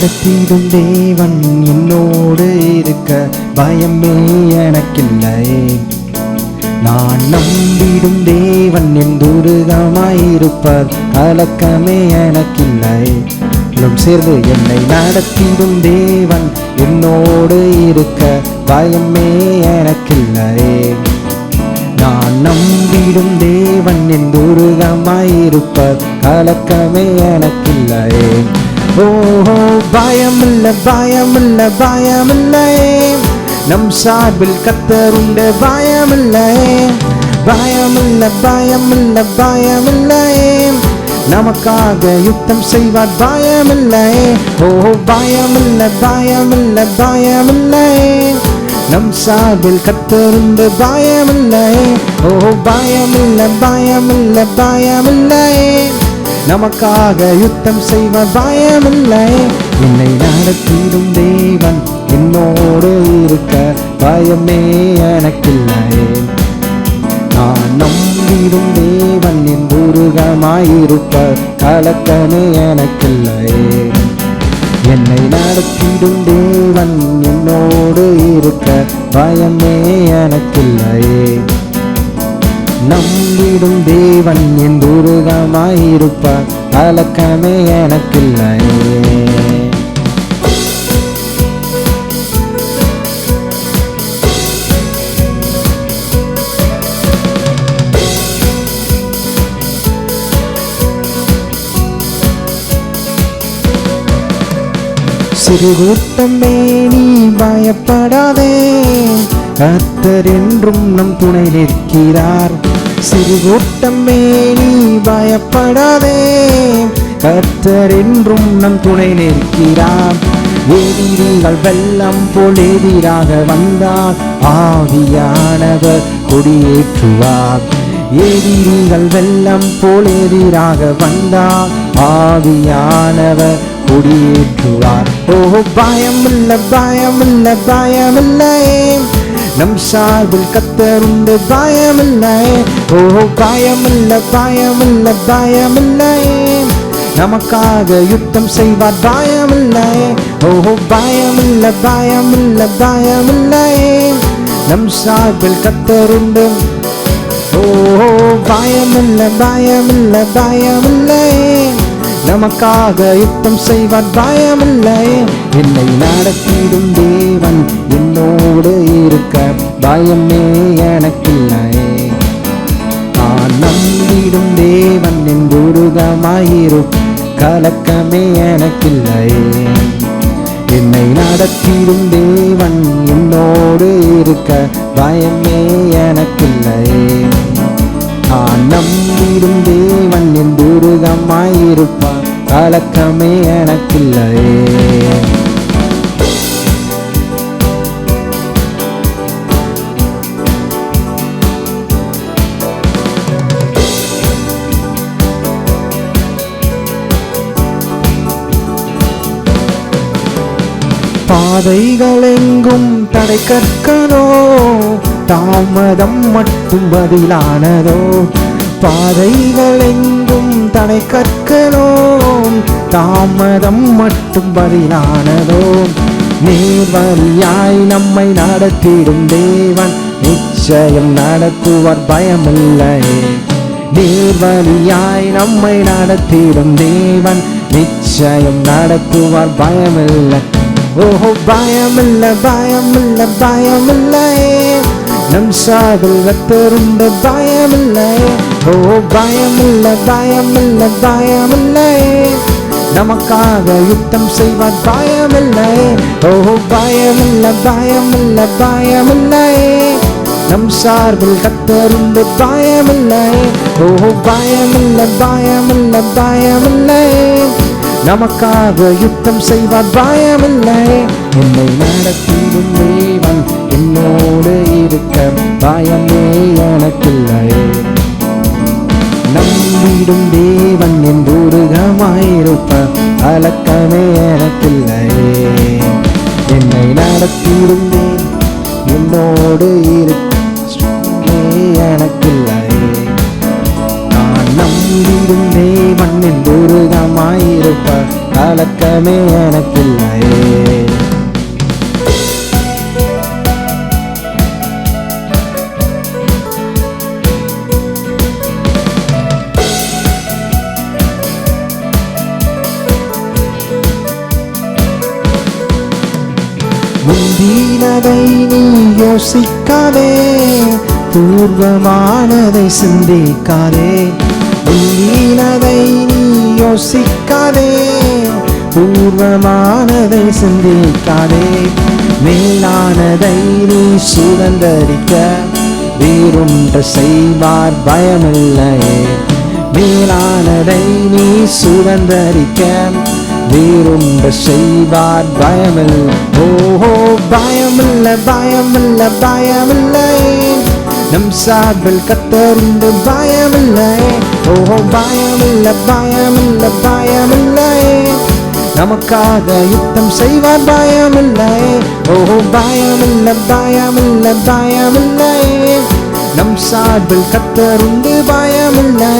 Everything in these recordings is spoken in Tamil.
நடத்திடும் தேவன் என்னோடு இருக்க பயமே எனக்கில்லை. நான் நம்பிடும் தேவன் என் துருகமாயிருப்பார், கலக்கமே எனக்கில்லை. சேர்ந்து என்னை நடத்திடும் தேவன் என்னோடு இருக்க பயமே எனக்கில்லை. நான் நம்பிடும் தேவன் என் துருகமாயிருப்பார், கலக்கமே எனக்கில்லை. ஓஹோ பயமில்லை பயமில்லை பயமில்லை, நம் சார்பில் கர்த்தர் உண்டு பயமில்லை. பயமில்லை பயமில்லை பயமில்லை, நமக்காக யுத்தம் செய்வார் பயமில்லை. ஓஹோ பயமில்லை பயமில்லை பயமில்லை, நம் சார்பில் கர்த்தர் உண்டு பயமில்லை. ஓஹோ பயமில்லை பயமில்லை பயமில்லை, நமக்காக யுத்தம் செய்வார் பயமில்லை. என்னை நடத்திடும் தேவன் என்னோடு இருக்க பயமே எனக்கில்லை. நான் நம்பிடும் தேவன் என் துருகமாயிருப்பார், கலக்கமே எனக்கில்லை. என்னை நடத்திடும் தேவன் என்னோடு இருக்க பயமே எனக்கில்லை. நம்பிடும் தேவன் என் துருகமாயிருப்பார், கலக்கமே எனக்கில்லை. சிறு கூட்டமே நீ பயப்படாதே, கர்த்தர் என்றும் நம் துணை நிற்கிறார். சிறு கூட்டமே நீ பயப்படாதே, கர்த்தர் என்றும் நம் துணை நிற்கிறார். எதிரிகள் வெள்ளம் போல் எதிராக வந்தால் ஆவியானவர் கொடியேற்றுவார். எதிரிகள் வெள்ளம் போல் எதிராக வந்தால் ஆவியானவர் கொடியேற்றுவார். ஓஹோ பயமில்லை பயமில்லை பயமில்லை, நம் சார்பில் கர்த்தர் உண்டு பயமில்லை. ஓஹோ பயமில்லை பயமில்லை பயமில்லை, நமக்காக யுத்தம் செய்வார் பயமில்லை. ஓஹோ பயமில்லை பயமில்லை பயமில்லை, நம் சார்பில் கர்த்தர் உண்டு. ஓஹோ பயமில்லை பயமில்லை பயமில்லை, நமக்காக யுத்தம் செய்வார் பயமில்லை. என்னை நடத்திடும் தேவன் என்னோடு இருக்க பயமே எனக்கில்லை. நான் நம்பிடும் தேவன் என் துருகமாயிருப்பார், கலக்கமே எனக்கில்லை. என்னை நடத்திடும் தேவன் என்னோடு இருக்க பயமே எனக்கில்லை. நான் நம்பிடும் தேவன் என் துருகமாயிருப்பார், கலக்கமே எனக்கில்லை. பாதைகள் எங்கும் தடை கற்களோ, தாமதம் மட்டும் பதிலானதோ. பாதைகள் எங்கும் தடை கற்களோ, தாமதம் மட்டும் பதிலானதோ. நேர்வழியாய் நம்மை நடத்திடும் தேவன் நிச்சயம் நடத்துவார் பயமில்லை. நேர்வழியாய் நம்மை நடத்திடும் தேவன் நிச்சயம் நடத்துவார் பயமில்லை. ஓஹோ பயமில்லை பயமில்லை பயமில்லை, நம் சார்பில் கர்த்தர் உண்டு பயமில்லை. ஓஹோ பயமில்லை பயமில்லை பயமில்லை, நமக்காக யுத்தம் செய்வார் பயமில்லை. ஓஹோ பயமில்லை பயமில்லை பயமில்லை, நம் சார்பில் கர்த்தர் உண்டு பயமில்லை. ஓஹோ பயமில்லை பயமில்லை பயமில்லை, நமக்காக யுத்தம் செய்வார் பயமில்லை. என்னை நடத்திடும் தேவன் என்னோடு இருக்க பயமே எனக்கில்லை. நம்பிடும் தேவன் என் துருகமாயிருப்பார், கலக்கமே எனக்கில்லை. என்னை நடத்திடும் தேவன் என்னோடு இருக்க எனக்கில்லை. நான் நம்பிடும் தேவன் என் துருகமாயிருப்பார், கலக்கமே எனக்கில்லையே. முந்தினதை நீ யோசிக்காதே, பூர்வமானதை சிந்திக்காதே. முந்தினதை நீ யோசிக்காதே, பூர்வமானதை சிந்திக்காதே. மேலானதை நீ சுதந்தரிக்க வேறொன்று செய்வார் பயமில்லையே. மேலானதை நீ சுதந்தரிக்க வேறொன்று செய்வார் பயமில்லை. ஓஹோ பயமில்லை பயமில்லை பயமில்லை, நம் சார்பில் கர்த்தருண்டு பயமில்லை. ஓஹோ பயமில்லை பயமில்லை பயமில்லை, நமக்காக யுத்தம் செய்வார் பயமில்லை. ஓஹோ பயமில்லை பயமில்லை பயமில்லை, நம் சார்பில் கர்த்தருண்டு பயமில்லை.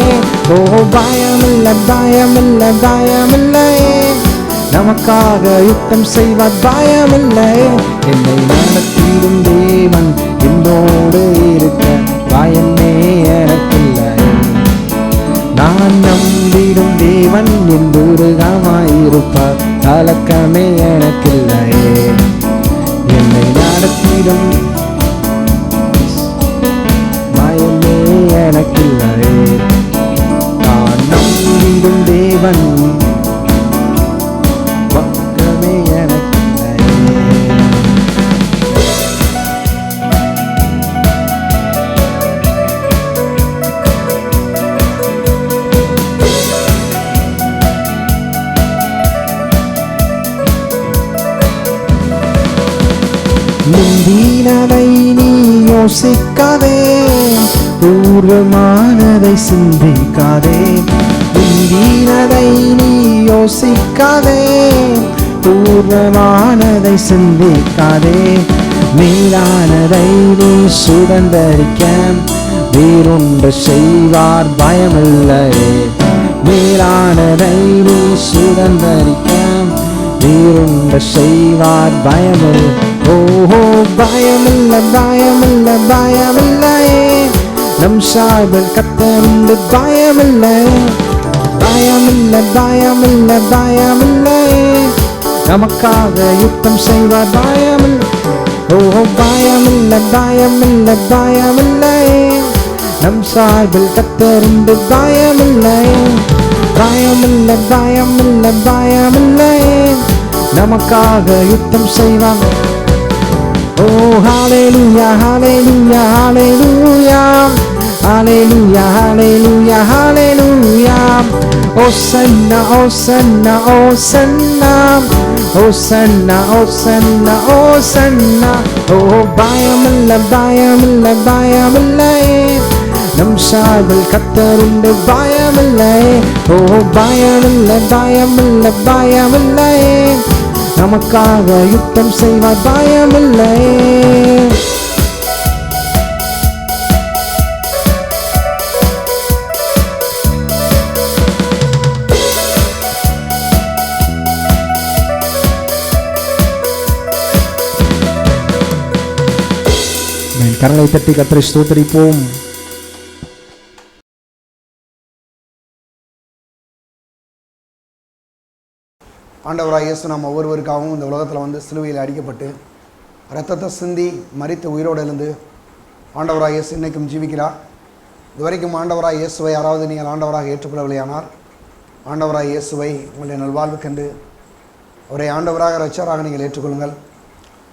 ஓஹோ பயமில்லை பயமில்லை பயமில்லை, நமக்காக யுத்தம் செய்வார் பயமில்லை. என்னை நடத்திடும் தேவன் என்னோடு இருக்க பயமே எனக்கில்லை. நான் நம்பிடும் தேவன் என் துருகமாயிருப்பார் கலக்கமே எனக்கில்லையே. என்னை நடத்திடும் பயமே எனக்கில்லையே. நான் நம்பிடும் தேவன் பக்கமே எனக்கில்லையே. முந்தினதை நீ யோசிக்காதே, பூர்வமானதை சிந்திக்காதே. முந்தினதை நீ யோசிக்காதே, பூர்வமானதை சிந்திக்காதே. மேலானதை நீ சுதந்தரிக்க வேறொன்று செய்வார் பயமில்லையே. மேலானதை நீ சுதந்தரிக்க வேறொன்று செய்வார் பயமில்லை. ஓஹோ பயமில்லை பயமில்லை பயமில்லை, நம் சார்பில் கர்த்தருண்டு பயமில்லை. பயமில்லை பயமில்லை பயமில்லை, நமக்காக யுத்தம் செய்வார் பயமில்லை. ஓஹோ பயமில்லை பயமில்லை பயமில்லை, நம் சார்பில் கர்த்தருண்டு பயமில்லை. பயமில்லை பயமில்லை பயமில்லை, நமக்காக யுத்தம் செய்வார். Oh hallelujah hallelujah hallelujah hallelujah hallelujah hallelujah, Hosanna Hosanna Hosanna Hosanna Hosanna Hosanna. Oh பயமில்லை பயமில்லை பயமில்லை, நம் சார்பில் கர்த்தருண்டு பயமில்லை. ஓ பயமில்லை பயமில்லை பயமில்லை, நமக்காக யுத்தம் செய்வார் பயமில்லை. கரங்களை தட்டி கர்த்தரை ஸ்தோத்திரிப்போம். ஆண்டவராக இயேசு நாம் ஒவ்வொருவருக்காகவும் இந்த உலகத்தில் வந்து சிலுவையில் அடிக்கப்பட்டு இரத்தத்தை சிந்தி மரித்த உயிரோடு எழுந்து ஆண்டவராக இயேசு இன்றைக்கும் ஜீவிக்கிறார். இதுவரைக்கும் ஆண்டவராக இயேசுவை யாராவது நீங்கள் ஆண்டவராக ஏற்றுக்கொள்ளவில்லையானால் ஆண்டவராக இயேசுவை உங்களுடைய நல்வாழ்வுக்கென்று அவரை ஆண்டவராக இரட்சகராக நீங்கள் ஏற்றுக்கொள்ளுங்கள்.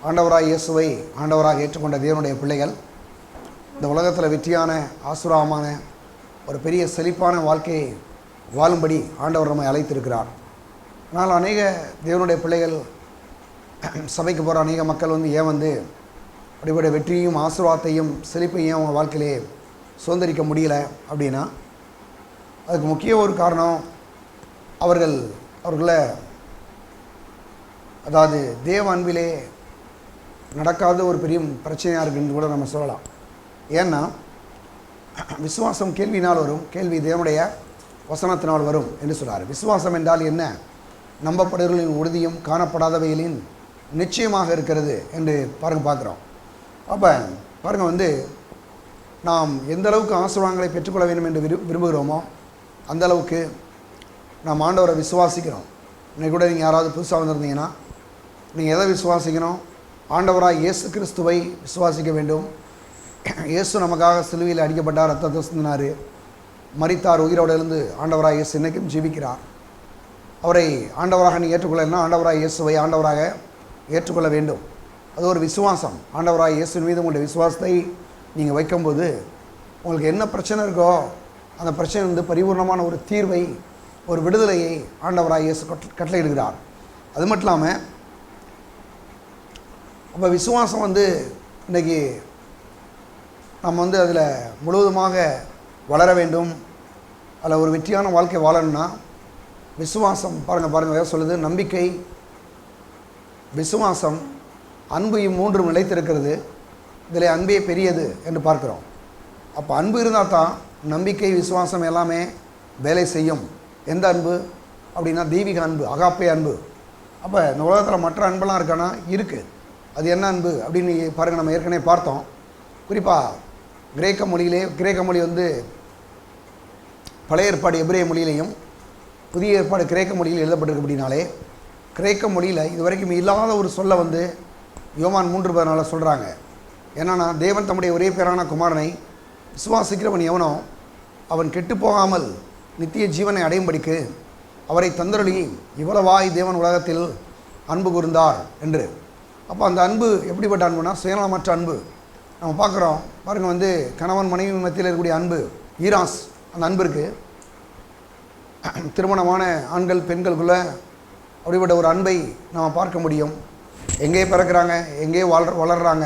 ஆண்டவராக இயேசுவை ஆண்டவராக ஏற்றுக்கொண்ட தேவனுடைய பிள்ளைகள் இந்த உலகத்தில் வெற்றியான ஆசீர்வாதமான ஒரு பெரிய செழிப்பான வாழ்க்கையை வாழும்படி ஆண்டவர் நம்மை அழைத்திருக்கிறார். ஆனால் அநேக தேவனுடைய பிள்ளைகள் சபைக்கு போகிற அநேக மக்கள் வந்து ஏன் வந்து அப்படிப்பட்ட வெற்றியும் ஆசீர்வாதத்தையும் செழிப்பையும் அவங்க வாழ்க்கையிலே சுதந்திரிக்க முடியல அப்படின்னா அதுக்கு முக்கிய ஒரு காரணம் அவர்களை அதாவது தேவ அன்பிலே நடக்காத ஒரு பெரிய பிரச்சனையாக இருக்குன்னு கூட நம்ம சொல்லலாம். ஏன்னா விசுவாசம் கேள்வினால் வரும், கேள்வி தேவனுடைய வசனத்தினால் வரும் என்று சொல்கிறார். விசுவாசம் என்றால் என்ன? நம்பப்படுவர்களின் உறுதியும் காணப்படாதவைகளின் நிச்சயமாக இருக்கிறது என்று பார்க்குறோம். அப்போ பாருங்கள் நாம் எந்த அளவுக்கு ஆசீர்வாதங்களை பெற்றுக்கொள்ள வேண்டும் என்று விரும்புகிறோமோ அந்த அளவுக்கு நாம் ஆண்டவரை விசுவாசிக்கிறோம். இன்னைக்கு கூட நீங்கள் யாராவது புதுசாக வந்திருந்தீங்கன்னா நீங்கள் எதை விசுவாசிக்கணும்? ஆண்டவராக இயேசு கிறிஸ்துவை விசுவாசிக்க வேண்டும். இயேசு நமக்காக சிலுவையில் அடிக்கப்பட்டார், ரத்தத்தை சிந்தினார், மரித்தார், உயிரோடு எழுந்து ஆண்டவராக இயேசு இன்றைக்கும் ஜீவிக்கிறார். அவரை ஆண்டவராக நீ ஏற்றுக்கொள்ளனா ஆண்டவராக இயேசுவை ஆண்டவராக ஏற்றுக்கொள்ள வேண்டும். அது ஒரு விசுவாசம். ஆண்டவராக இயேசுவின் மீது உங்களுடைய விசுவாசத்தை நீங்கள் வைக்கும்போது உங்களுக்கு என்ன பிரச்சனை இருக்கோ அந்த பிரச்சனை பரிபூர்ணமான ஒரு தீர்வை, ஒரு விடுதலையை ஆண்டவராக இயேசு கட்டளையிடுகிறார். அது மட்டும் இல்லாமல் அப்போ விசுவாசம் இன்றைக்கி நம்ம அதில் முழுவதுமாக வளர வேண்டும். அதில் ஒரு வெற்றியான வாழ்க்கை வாழணும்னா விசுவாசம் பாருங்கள் சொல்லுது, நம்பிக்கை, விசுவாசம், அன்பையும் மூன்றும் நிலைத்திருக்கிறது. இதில் அன்பே பெரியது என்று பார்க்குறோம். அப்போ அன்பு இருந்தால் தான் நம்பிக்கை, விசுவாசம் எல்லாமே வேலை செய்யும். எந்த அன்பு அப்படின்னா தெய்வீக அன்பு, அகாப்பே அன்பு. அப்போ இந்த உலகத்தில் மற்ற அன்பெல்லாம் இருக்கானா? இருக்குது. அது என்ன அன்பு அப்படின்னு பாருங்கள், நம்ம ஏற்கனவே பார்த்தோம். குறிப்பாக கிரேக்க மொழி பழைய ஏற்பாடு எபிரேய மொழியிலையும் புதிய ஏற்பாடு கிரேக்க மொழியில் எழுதப்பட்டிருக்கு. அப்படின்னாலே கிரேக்க மொழியில் இதுவரைக்கும் இல்லாத ஒரு சொல்ல யோவான் 3:14 சொல்கிறாங்க. என்னன்னா, தேவன் தம்முடைய ஒரே பேரான குமாரனை விசுவாசிக்கிறவன் எவனோ அவன் கெட்டு போகாமல் நித்திய ஜீவனை அடையும்படிக்கு அவரை தந்தருளி இவ்வளவாய் தேவன் உலகத்தில் அன்பு கூர்ந்தார் என்று. அப்போ அந்த அன்பு எப்படிப்பட்ட அன்புனா சுயநலமற்ற அன்பு. நம்ம பார்க்குறோம் பாருங்கள், கணவன் மனைவி மத்தியில் இருக்கக்கூடிய அன்பு, ஈராஸ், அந்த அன்பு இருக்குது. திருமணமான ஆண்கள் பெண்களுக்குள்ளே அப்படிப்பட்ட ஒரு அன்பை நாம் பார்க்க முடியும். எங்கே பிறக்கிறாங்க, எங்கே வளர்கிறாங்க,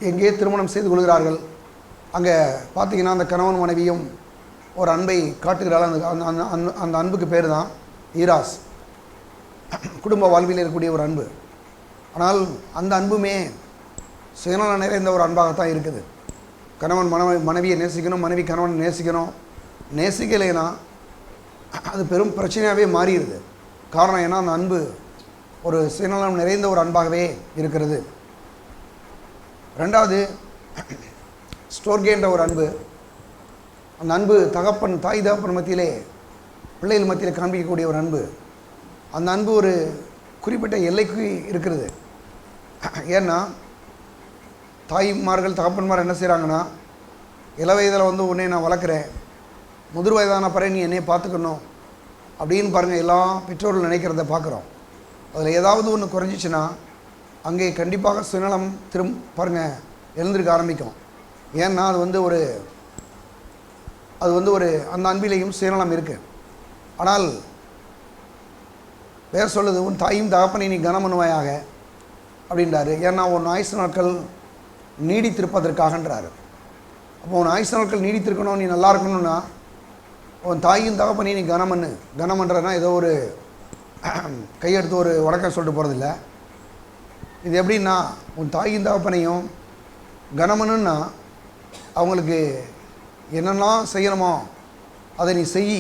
எங்கே திருமணம் செய்து கொள்கிறார்கள், அங்கே பார்த்திங்கன்னா அந்த கணவன் மனைவியும் ஒரு அன்பை காட்டுகிறாள். அந்த அன்புக்கு பேர் தான் ஈராஸ், குடும்ப வாழ்வில் இருக்கக்கூடிய ஒரு அன்பு. ஆனால் அந்த அன்புமே சுயநலம் நிறைந்த ஒரு அன்பாகத்தான் இருக்குது. கணவன் மனைவியை நேசிக்கணும், மனைவி கணவனை நேசிக்கணும். நேசிக்கலைன்னா அது பெரும் பிரச்சனையாகவே மாறிடுது. காரணம் ஏன்னா அந்த அன்பு ஒரு சுயநலம் நிறைந்த ஒரு அன்பாகவே இருக்கிறது. ரெண்டாவது, ஸ்டோர்கேன்ற ஒரு அன்பு. அந்த அன்பு தகப்பன், தாய் தகப்பன் மத்தியிலே, பிள்ளைகள் மத்தியில் காண்பிக்கக்கூடிய ஒரு அன்பு. அந்த அன்பு ஒரு குறிப்பிட்ட எல்லைக்கு இருக்கிறது. ஏன்னா தாய்மார்கள், தகப்பன்மார் என்ன செய்கிறாங்கன்னா, இளவயதில் உன்னை நான் வளர்க்குறேன், முதிர் வயதான பிறகு நீ என்னையை பார்த்துக்கணும் அப்படின்னு பாருங்கள் எல்லா பெற்றோர்கள் நினைக்கிறத பார்க்குறோம். அதில் ஏதாவது ஒன்று குறைஞ்சிச்சின்னா அங்கே கண்டிப்பாக சுயநலம் பாருங்கள் எழுந்திருக்க ஆரம்பிக்கும். ஏன்னா அது ஒரு அந்த அன்பிலேயும் சுயநலம் இருக்குது. ஆனால் வேறு சொல்லுது, உன் தாயும் தகப்பனை நீ கனமனுவாயாக அப்படின்றாரு. ஏன்னா உன் ஆயுசு நாட்கள் நீடித்திருப்பதற்காகன்றாரு. அப்போ உன் ஆயுசு நாட்கள் நீடித்திருக்கணும், நீ நல்லா இருக்கணும்னா உன் தாயும் தகப்பனை நீ கனமன்றதுனா ஏதோ ஒரு கையெடுத்து ஒரு வணக்கம் சொல்லிட்டு போகிறதில்ல. இது எப்படின்னா, உன் தாயும் தகப்பனையும் கனமனுன்னா அவங்களுக்கு என்னெல்லாம் செய்யணுமோ அதை நீ செய்.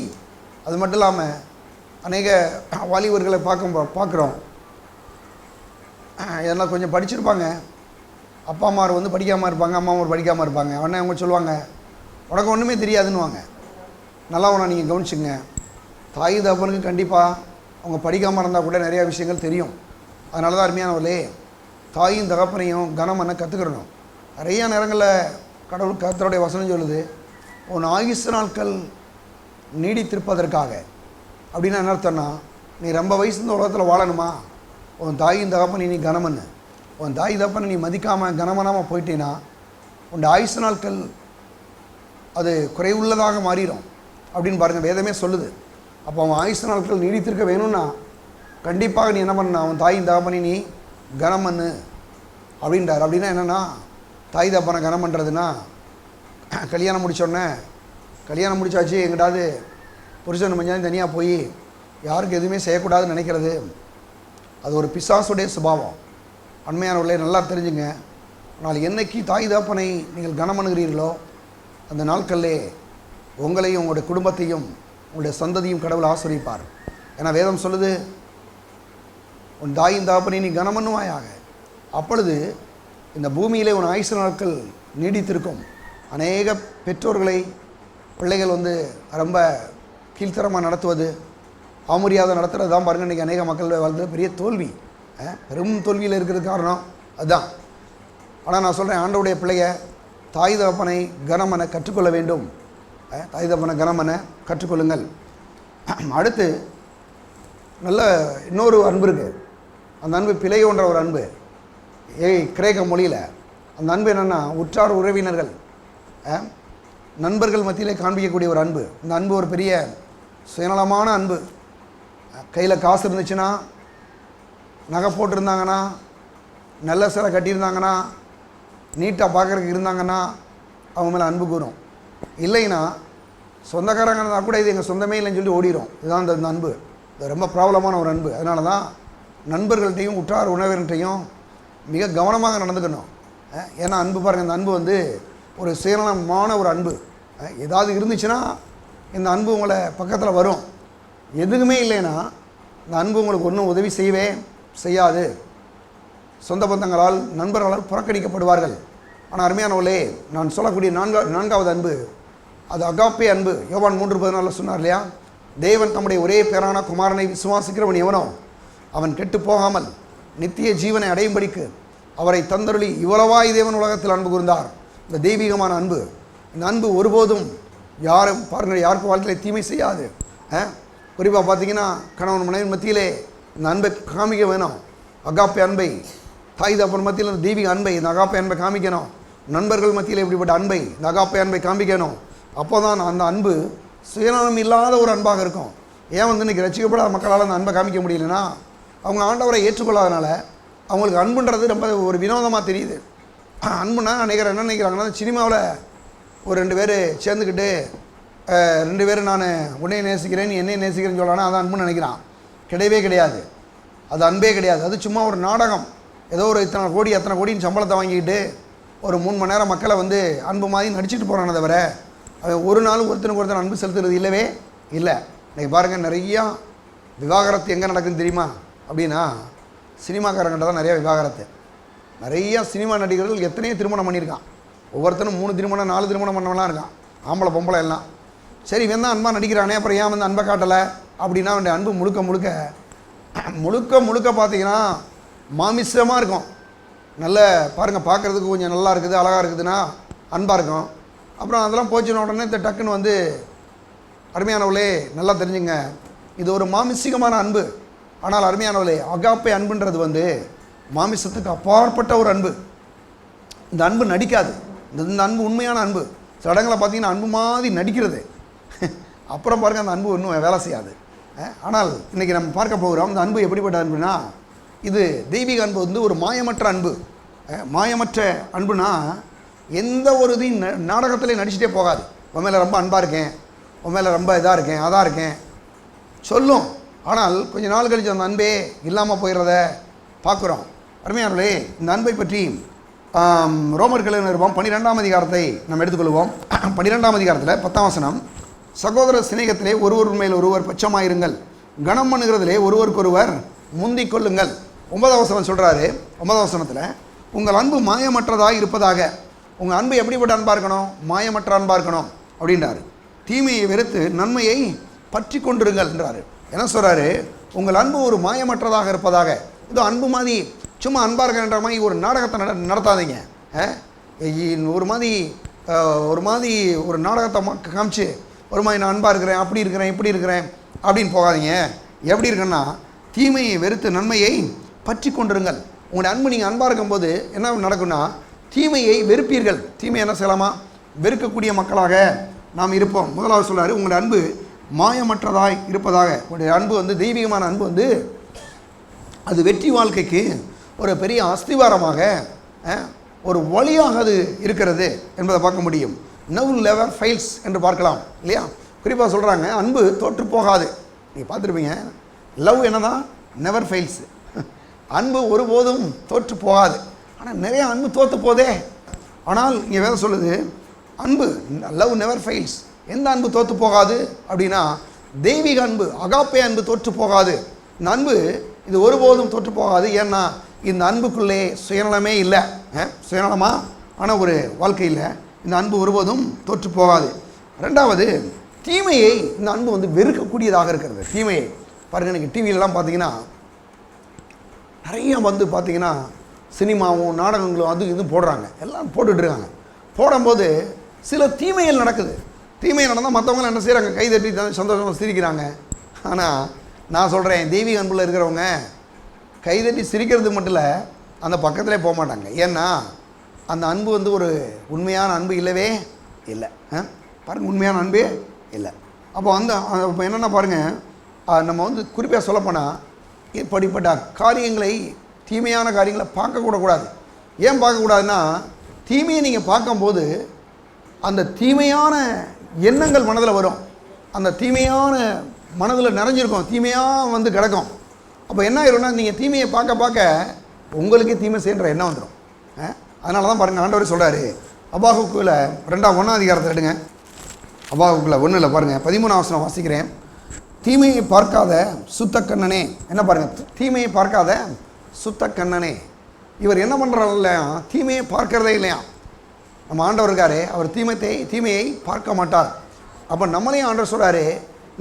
அது மட்டும் இல்லாமல் அநேக வாலிபர்களை பார்க்குறோம், இதெல்லாம் கொஞ்சம் படிச்சிருப்பாங்க, அப்பா அம்மார் படிக்காமல் இருப்பாங்க, அம்மா அம்மார் படிக்காமல் இருப்பாங்க. உடனே அவங்க சொல்லுவாங்க, உனக்கு ஒன்றுமே தெரியாதுன்னுவாங்க. நல்லா உன்னை நீங்கள் கவனிச்சுங்க, தாய் தகப்பனுக்கு கண்டிப்பாக அவங்க படிக்காமல் இருந்தால் கூட நிறையா விஷயங்கள் தெரியும். அதனால தான் அருமையானவர்களே, தாயும் தகப்பனையும் கனம் பண்ண கற்றுக்கிறணும். நிறைய நேரங்களில் கர்த்தருடைய வசனம் சொல்லுது, உன் ஆயுசு நாட்கள் நீடித்திருப்பதற்காக. அப்படின்னா என்ன அர்த்தம்னா, நீ ரொம்ப வயசு இந்த உலகத்தில் வாழணுமா, உன் தாயும் தகப்பனை நீ கனமண்ணு. உன் தாய் தகப்பனை நீ மதிக்காமல் கனமனாமல் போயிட்டீன்னா உன் ஆயுசு நாட்கள் அது குறைவுள்ளதாக மாறிடும் அப்படின்னு பாருங்கள், வேதமே சொல்லுது. அப்போ அவன் ஆயுசு நாட்கள் நீடித்திருக்க வேணும்னா கண்டிப்பாக நீ என்ன பண்ண, அவன் தாயின் தகப்பனை நீ கனம் பண்ணு அப்படின்றார். அப்படின்னா என்னென்னா, தாய் தகப்பனை கனம் பண்ணுறதுன்னா, கல்யாணம் முடித்தோடனே கல்யாணம் முடிச்சாச்சு எங்கிட்டாவது புருஷன் மஞ்சாலும் தனியாக போய் யாருக்கு எதுவுமே செய்யக்கூடாதுன்னு நினைக்கிறது, அது ஒரு பிசாசுடைய சுபாவம். அண்மையானவர்களே நல்லா தெரிஞ்சுங்க. ஆனால் என்னைக்கு தாய் தகப்பனை நீங்கள் கனம் பண்ணுகிறீர்களோ அந்த நாட்களிலே உங்களையும் உங்களுடைய குடும்பத்தையும் உங்களுடைய சந்ததியும் கடவுள் ஆசீர்வதிப்பார். ஏன்னா வேதம் சொல்லுது, உன் தாயின் தகப்பனை நீ கனமண்ணுவாயாக, அப்பொழுது இந்த பூமியிலே உன் ஆயுசு நாட்கள் நீடித்திருக்கும். அநேக பெற்றோர்களை பிள்ளைகள் ரொம்ப கீழ்த்தரமாக நடத்துவது, அவமரியாதை நடத்துகிறது தான் பாருங்கள் இன்றைக்கி அநேக மக்கள் வாழ்ந்து பெரிய தோல்வி, பெரும் தோல்வியில் இருக்கிறது காரணம் அதுதான். ஆனால் நான் சொல்கிறேன், ஆண்டவருடைய பிள்ளைய தாய் தகப்பனை கனமென கற்றுக்கொள்ள வேண்டும். தாய் தகப்பனை கனமென கற்றுக்கொள்ளுங்கள். அடுத்து நல்ல இன்னொரு அன்பு இருக்குது. அந்த அன்பு பிழையோன்ற ஒரு அன்பு, கிரேக்க மொழியில். அந்த அன்பு என்னென்னா, உற்றார் உறவினர்கள் நண்பர்கள் மத்தியிலே காண்பிக்கக்கூடிய ஒரு அன்பு. இந்த அன்பு ஒரு பெரிய சுயநலமான அன்பு. கையில் காசு இருந்துச்சுன்னா, நகை போட்டிருந்தாங்கன்னா, நல்ல சிலை கட்டியிருந்தாங்கன்னா, நீட்டாக பார்க்குறதுக்கு இருந்தாங்கன்னா அவங்க மேலே அன்பு கூறும். இல்லைன்னா சொந்தக்காரங்க இருந்தால் கூட இது எங்கள் சொந்தமே இல்லைன்னு சொல்லி ஓடிடும். இதுதான் இந்த அன்பு. இது ரொம்ப ப்ராப்ளமான ஒரு அன்பு. அதனால தான் நண்பர்கள்ட்டையும் உற்றார் உறவினர்கிட்டையும் மிக கவனமாக நடந்துக்கணும். ஏன்னா அன்பு பாருங்கள், இந்த அன்பு ஒரு சுயநலமான ஒரு அன்பு. ஏதாவது இருந்துச்சுன்னா இந்த அன்பு உங்களை பக்கத்தில் வரும். எதுவுமே இல்லைன்னா இந்த அன்பு உங்களுக்கு ஒன்றும் உதவி செய்யவே செய்யாது. சொந்த பந்தங்களால் நண்பர்களால் புறக்கணிக்கப்படுவார்கள். ஆனால் அருமையானவர்களே, நான் சொல்லக்கூடிய நான்காவது அன்பு அது அகாப்பே அன்பு. யோவான் 3:14 சொன்னார் இல்லையா, தேவன் தம்முடைய ஒரே பேரான குமாரனை விசுவாசிக்கிறவன் எவனோ அவன் கெட்டு போகாமல் நித்திய ஜீவனை அடையும்படிக்கு அவரை தந்தருளி இவ்வளவாய் தேவன் உலகத்தில் அன்பு கூர்ந்தார். இந்த தெய்வீகமான அன்பு, இந்த அன்பு ஒருபோதும் யாரும் பாருங்கள் யாருக்கும் வாழ்க்கையில் தீமை செய்யாது. குறிப்பாக பார்த்தீங்கன்னா கணவன் மனைவி மத்தியிலே இந்த அன்பை காமிக்க வேணும். அகாப்பே அன்பை, தாய் தகப்பன் மத்தியில் இந்த தெய்வீக அன்பை, இந்த அகாப்பே அன்பை காமிக்கணும். நண்பர்கள் மத்தியில் இப்படிப்பட்ட அன்பை, இந்த அகாப்பே அன்பை காமிக்கணும். அப்போ தான் அந்த அன்பு சுயநலம் இல்லாத ஒரு அன்பாக இருக்கும். ஏன் இன்றைக்கி ரசிக்கப்படாத மக்களால் அந்த அன்பை காமிக்க முடியலன்னா, அவங்க ஆண்டவரை ஏற்றுக்கொள்ளாதனால அவங்களுக்கு அன்புன்றது ரொம்ப ஒரு வினோதமாக தெரியுது. அன்புனா நினைக்கிறேன் என்ன நினைக்கிறாங்கன்னா, சினிமாவில் ஒரு 2 பேர் சேர்ந்துக்கிட்டு 2 பேரும் நான் உன்னை நேசிக்கிறேன் நீ என்னை நேசிக்கிறேன்னு சொல்லலான்னா அதான் அன்புன்னு நினைக்கிறான். கிடையவே கிடையாது. அது அன்பே கிடையாது. அது சும்மா ஒரு நாடகம். ஏதோ ஒரு இத்தனை கோடின்னு சம்பளத்தை வாங்கிக்கிட்டு ஒரு 3 மணி நேரம் மக்களை அன்பு மாதிரி நடிச்சுட்டு போகிறானே தவிர அவன் ஒரு நாள் ஒருத்தனுக்கு அன்பு செலுத்துறது இல்லவே இல்லை. இன்றைக்கி பாருங்கள், நிறையா விவாகரத்து எங்கே நடக்குதுன்னு தெரியுமா அப்படின்னா, சினிமாக்காரங்கிட்ட தான் நிறையா விவாகரத்து. நிறையா சினிமா நடிகர்கள் எத்தனையோ திருமணம் பண்ணியிருக்கான். ஒவ்வொருத்தனும் 3 திருமணம் 4 திருமணம் பண்ணவெல்லாம் இருக்கான். ஆம்பளை பொம்பளை எல்லாம். சரி, இவன் தான் அன்பாக நடிக்கிறானே, அப்புறம் ஏன் அன்பை காட்டலை அப்படின்னா, அவனுடைய அன்பு முழுக்க பார்த்தீங்கன்னா மாமிசமாக இருக்கும். நல்ல பாருங்கள், பார்க்குறதுக்கு கொஞ்சம் நல்லா இருக்குது, அழகாக இருக்குதுன்னா அன்பாக இருக்கும். அப்புறம் அதெல்லாம் போச்சுன உடனே டக்குன்னு அருமையானவளே நல்லா தெரிஞ்சுங்க, இது ஒரு மாமிசிகமான அன்பு. ஆனால் அருமையானவளே, அகாப்பே அன்புன்றது மாமிசத்துக்கு அப்பாற்பட்ட ஒரு அன்பு. இந்த அன்பு நடிக்காது. இந்த அன்பு உண்மையான அன்பு. சில இடங்களில் பார்த்தீங்கன்னா அன்பு மாதிரி நடிக்கிறது. அப்புறம் பாருங்கள், அந்த அன்பு இன்னும் வேலை செய்யாது. ஆனால் இன்றைக்கி நம்ம பார்க்க போகிறோம், இந்த அன்பு எப்படிப்பட்ட அன்புனா, இது தெய்வீக அன்பு ஒரு மாயமற்ற அன்பு. மாயமற்ற அன்புனா எந்த ஒரு இதையும் நாடகத்திலே நடிச்சுட்டே போகாது. உன் மேலே ரொம்ப அன்பாக இருக்கேன், உன் மேலே ரொம்ப இதாக இருக்கேன், அதாக இருக்கேன் சொல்லும். ஆனால் கொஞ்சம் நாள் கழித்து அந்த அன்பே இல்லாமல் போயிடுறத பார்க்குறோம். அருமையானவர்களே, இந்த அன்பை பற்றி ரோமர்கள் நிருபம் 12ஆம் அதிகாரத்தை நம்ம எடுத்துக்கொள்வோம். 12ஆம் அதிகாரத்தில் 10ஆம் வசனம், சகோதர சிநேகத்திலே ஒருவர் மேல் ஒருவர் பட்சமாயிருங்கள், கனம் பண்ணுகிறதிலே ஒருவருக்கொருவர் முந்திக் கொள்ளுங்கள். 9ஆம் வசனம் சொல்கிறாரு. 9ஆம் வசனத்தில், உங்கள் அன்பு மாயமற்றதாக இருப்பதாக. உங்கள் அன்பு எப்படிப்பட்ட அன்பாக இருக்கணும்? மாயமற்ற அன்பாக இருக்கணும் அப்படின்றாரு. தீமையை வெறுத்து நன்மையை பற்றி கொண்டிருங்கள் என்றார். என்ன சொல்கிறாரு? உங்கள் அன்பு ஒரு மாயமற்றதாக இருப்பதாக. இது அன்பு மாதிரி சும்மா அன்பாக இருக்கின்ற மாதிரி ஒரு நாடகத்தை நடத்தாதீங்க. ஒரு மாதிரி ஒரு நாடகத்தை காமிச்சு ஒரு மாதிரி நான் அன்பாக இருக்கிறேன், அப்படி இருக்கிறேன், இப்படி இருக்கிறேன் அப்படின்னு போகாதீங்க. எப்படி இருக்குன்னா, தீமையை வெறுத்து நன்மையை பற்றி கொண்டிருங்கள். உங்களுடைய அன்பு நீங்கள் அன்பாக இருக்கும்போது என்ன நடக்கும்னா, தீமையை வெறுப்பீர்கள். தீமை என்ன செய்யலாமா? வெறுக்கக்கூடிய மக்களாக நாம் இருப்போம். முதலாவது சொல்கிறார், உங்களுடைய அன்பு மாயமற்றதாய் இருப்பதாக. உங்களுடைய அன்பு தெய்வீகமான அன்பு அது வெற்றி வாழ்க்கைக்கு ஒரு பெரிய அஸ்திவாரமாக ஒரு வழியாக அது இருக்கிறது என்பதை பார்க்க முடியும். நவ் நெவர் ஃபெயில்ஸ் என்று பார்க்கலாம் இல்லையா? குறிப்பாக சொல்கிறாங்க, அன்பு தோற்று போகாது. நீங்கள் பார்த்துருப்பீங்க, லவ் என்னதான் நெவர் ஃபெயில்ஸ். அன்பு ஒருபோதும் தோற்று போகாது. ஆனால் நிறைய அன்பு தோற்று போதே. ஆனால் இங்கே வேதம் சொல்லுது, அன்பு லவ் நெவர் ஃபெயில்ஸ். எந்த அன்பு தோற்று போகாது அப்படின்னா, தெய்வீக அன்பு, அகாப்பே அன்பு தோற்று போகாது. இந்த அன்பு இது ஒருபோதும் தோற்று போகாது. ஏன்னா இந்த அன்புக்குள்ளே சுயநலமே இல்லை. சுயநலமாக ஆனால் ஒரு வாழ்க்கையில் இந்த அன்பு ஒருபோதும் தோற்று போகாது. ரெண்டாவது, தீமையை இந்த அன்பு வந்து வெறுக்கக்கூடியதாக இருக்கிறது. தீமையை பாருங்கள், இன்றைக்கி டிவிலெலாம் பார்த்தீங்கன்னா நிறைய வந்து பார்த்தீங்கன்னா சினிமாவும் நாடகங்களும் அது இது போடுறாங்க, எல்லாம் போட்டுட்ருக்காங்க. போடும்போது சில தீமைகள் நடக்குது. தீமைகள் நடந்தால் மற்றவங்களாம் என்ன செய்கிறாங்க, கைதட்டி சந்தோஷமாக சிரிக்கிறாங்க. ஆனால் நான் சொல்கிறேன், தெய்வீக அன்பில் இருக்கிறவங்க கைதட்டி சிரிக்கிறது மட்டும் இல்லை, அந்த பக்கத்திலே போக மாட்டாங்க. ஏன்னா அந்த அன்பு வந்து ஒரு உண்மையான அன்பு இல்லவே இல்லை. பாருங்கள், உண்மையான அன்பே இல்லை. அப்போ வந்து இப்போ என்னென்னா பாருங்கள், நம்ம வந்து குறிப்பாக சொல்லப்போனால் இப்படிப்பட்ட காரியங்களை, தீமையான காரியங்களை பார்க்கக்கூடக்கூடாது. ஏன் பார்க்கக்கூடாதுன்னா, தீமையை நீங்கள் பார்க்கும்போது அந்த தீமையான எண்ணங்கள் மனதில் வரும். அந்த தீமையான மனதில் நிறைஞ்சிருக்கும், தீமையாக வந்து கிடக்கும். அப்போ என்ன ஆயிரும்னா, நீங்கள் தீமையை பார்க்க பார்க்க உங்களுக்கே தீமை செய்கிற எண்ணம் வந்துடும். அதனால தான் பாருங்கள், ஆண்டவர் சொல்கிறாரு அபாகுக்குல 1ஆம் அதிகாரத்தில் எடுங்க. அபாகுக்குல 1 பாருங்கள், 13ஆம் வசனம் வாசிக்கிறேன். தீமையை பார்க்காத சுத்த கண்ணனே, என்ன பாருங்கள், தீமையை பார்க்காத சுத்த கண்ணனே. இவர் என்ன பண்ணுறாரு இல்லையா, தீமையை பார்க்கறதே இல்லையா. நம்ம ஆண்டவர் இருக்காரு, அவர் தீமையை பார்க்க மாட்டார். அப்போ நம்மளையும் ஆண்டவர் சொல்கிறாரு,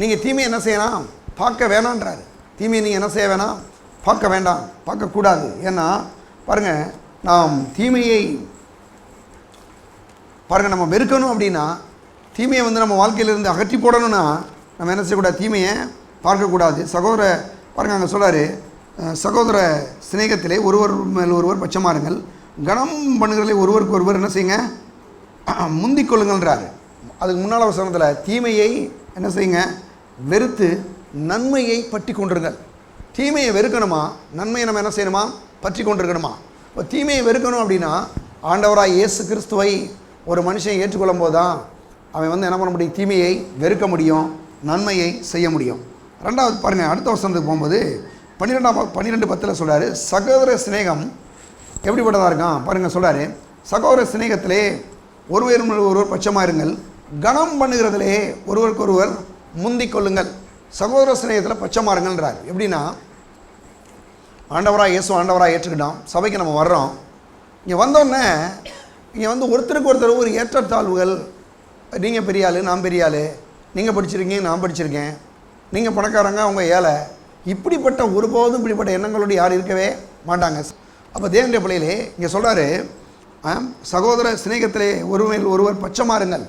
நீங்கள் தீமையை என்ன செய்யலாம், பார்க்க வேணான்றாரு. தீமையை நீங்கள் என்ன செய்ய வேணாம், பார்க்க வேண்டாம், பார்க்கக்கூடாது. ஏன்னா பாருங்கள், நாம் தீமையை பாருங்கள், நம்ம வெறுக்கணும் அப்படின்னா, தீமையை வந்து நம்ம வாழ்க்கையிலேருந்து அகற்றி போடணும்னா நம்ம என்ன செய்யக்கூடாது, தீமையை பார்க்கக்கூடாது. பாருங்கள், அங்கே சொல்கிறாரு, சகோதர சிநேகத்திலே ஒருவர் மேல் ஒருவர் பட்சமாருங்கள், கனம் பண்ணுகிறதிலே ஒருவருக்கு ஒருவர் என்ன செய்யுங்க, முந்திக் கொள்ளுங்கள்ன்றாரு. அதுக்கு முன்னால் வசனத்தில் தீமையை என்ன செய்யுங்க, வெறுத்து நன்மையை பற்றி கொண்டிருங்கள். தீமையை வெறுக்கணுமா, நன்மையை நம்ம என்ன செய்யணுமா, பற்றி கொண்டிருக்கணுமா. இப்போ தீமையை வெறுக்கணும் அப்படின்னா, ஆண்டவராக இயேசு கிறிஸ்துவை ஒரு மனுஷன் ஏற்றுக்கொள்ளும் போது தான் அவன் வந்து என்ன பண்ண முடியும், தீமையை வெறுக்க முடியும், நன்மையை செய்ய முடியும். ரெண்டாவது பாருங்கள், அடுத்த வசனத்துக்கு போகும்போது 12:10 சொல்கிறாரு, சகோதர சிநேகம் எப்படிப்பட்டதாக இருக்கான் பாருங்கள். சொல்கிறாரு, சகோதர சிநேகத்திலே ஒருவர் பட்சமாக இருங்கள், கனம் பண்ணுகிறதிலே ஒருவருக்கு ஒருவர் முந்திக் கொள்ளுங்கள். சகோதர சிநேகத்தில் பட்சமாக இருங்கள்ன்றார். எப்படின்னா, ஆண்டவராக இயேசு ஆண்டவராக ஏற்றுக்கிட்டோம், சபைக்கு நம்ம வர்றோம். இங்கே வந்தோடனே இங்கே வந்து ஒருத்தருக்கு ஒருத்தர் ஒரு ஏற்றத்தாழ்வுகள், நீங்கள் பெரிய ஆள், நான் பெரிய ஆள், நீங்கள் படிச்சிருக்கீங்க, நான் படிச்சிருக்கேன், நீங்கள் பணக்காரங்க, அவங்க ஏழை, இப்படிப்பட்ட ஒருபோதும் இப்படிப்பட்ட எண்ணங்களோடு யார் இருக்கவே மாட்டாங்க. அப்போ தேவனுடைய பிள்ளையிலே இங்கே சொல்கிறாரு, சகோதர சிநேகத்திலே ஒருவர் பட்சமாக இருங்கள்.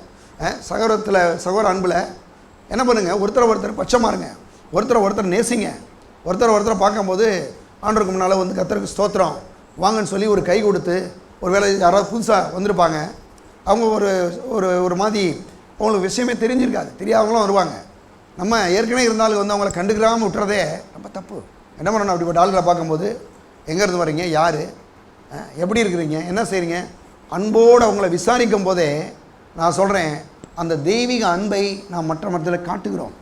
சகோதர அன்பில் என்ன பண்ணுங்கள், ஒருத்தர் பட்சமாக இருங்க, ஒருத்தர் நேசிங்க. ஒருத்தர் பார்க்கும்போது ஆண்டவருக்கு முன்னால் வந்து கர்த்தருக்கு ஸ்தோத்திரம் வாங்கன்னு சொல்லி ஒரு கை கொடுத்து, ஒரு வேளை யாராவது புதுசாக வந்திருப்பாங்க, அவங்க ஒரு மாதிரி அவங்களுக்கு விஷயமே தெரிஞ்சிருக்காது, தெரியாதவங்களும் வருவாங்க. நம்ம ஏற்கனவே இருந்தாலும் வந்து அவங்கள கண்டுக்கிறாமல் விட்டுறதே ரொம்ப தப்பு. என்ன பண்ணணும், அப்படிப்பட்ட ஆளுகளை பார்க்கும்போது எங்கேருந்து வரீங்க, யார், எப்படி இருக்கிறீங்க, என்ன செய்கிறீங்க, அன்போடு அவங்கள விசாரிக்கும் போதே நான் சொல்கிறேன், அந்த தெய்வீக அன்பை நாம் மற்றத்தில் காட்டுகிறோம்.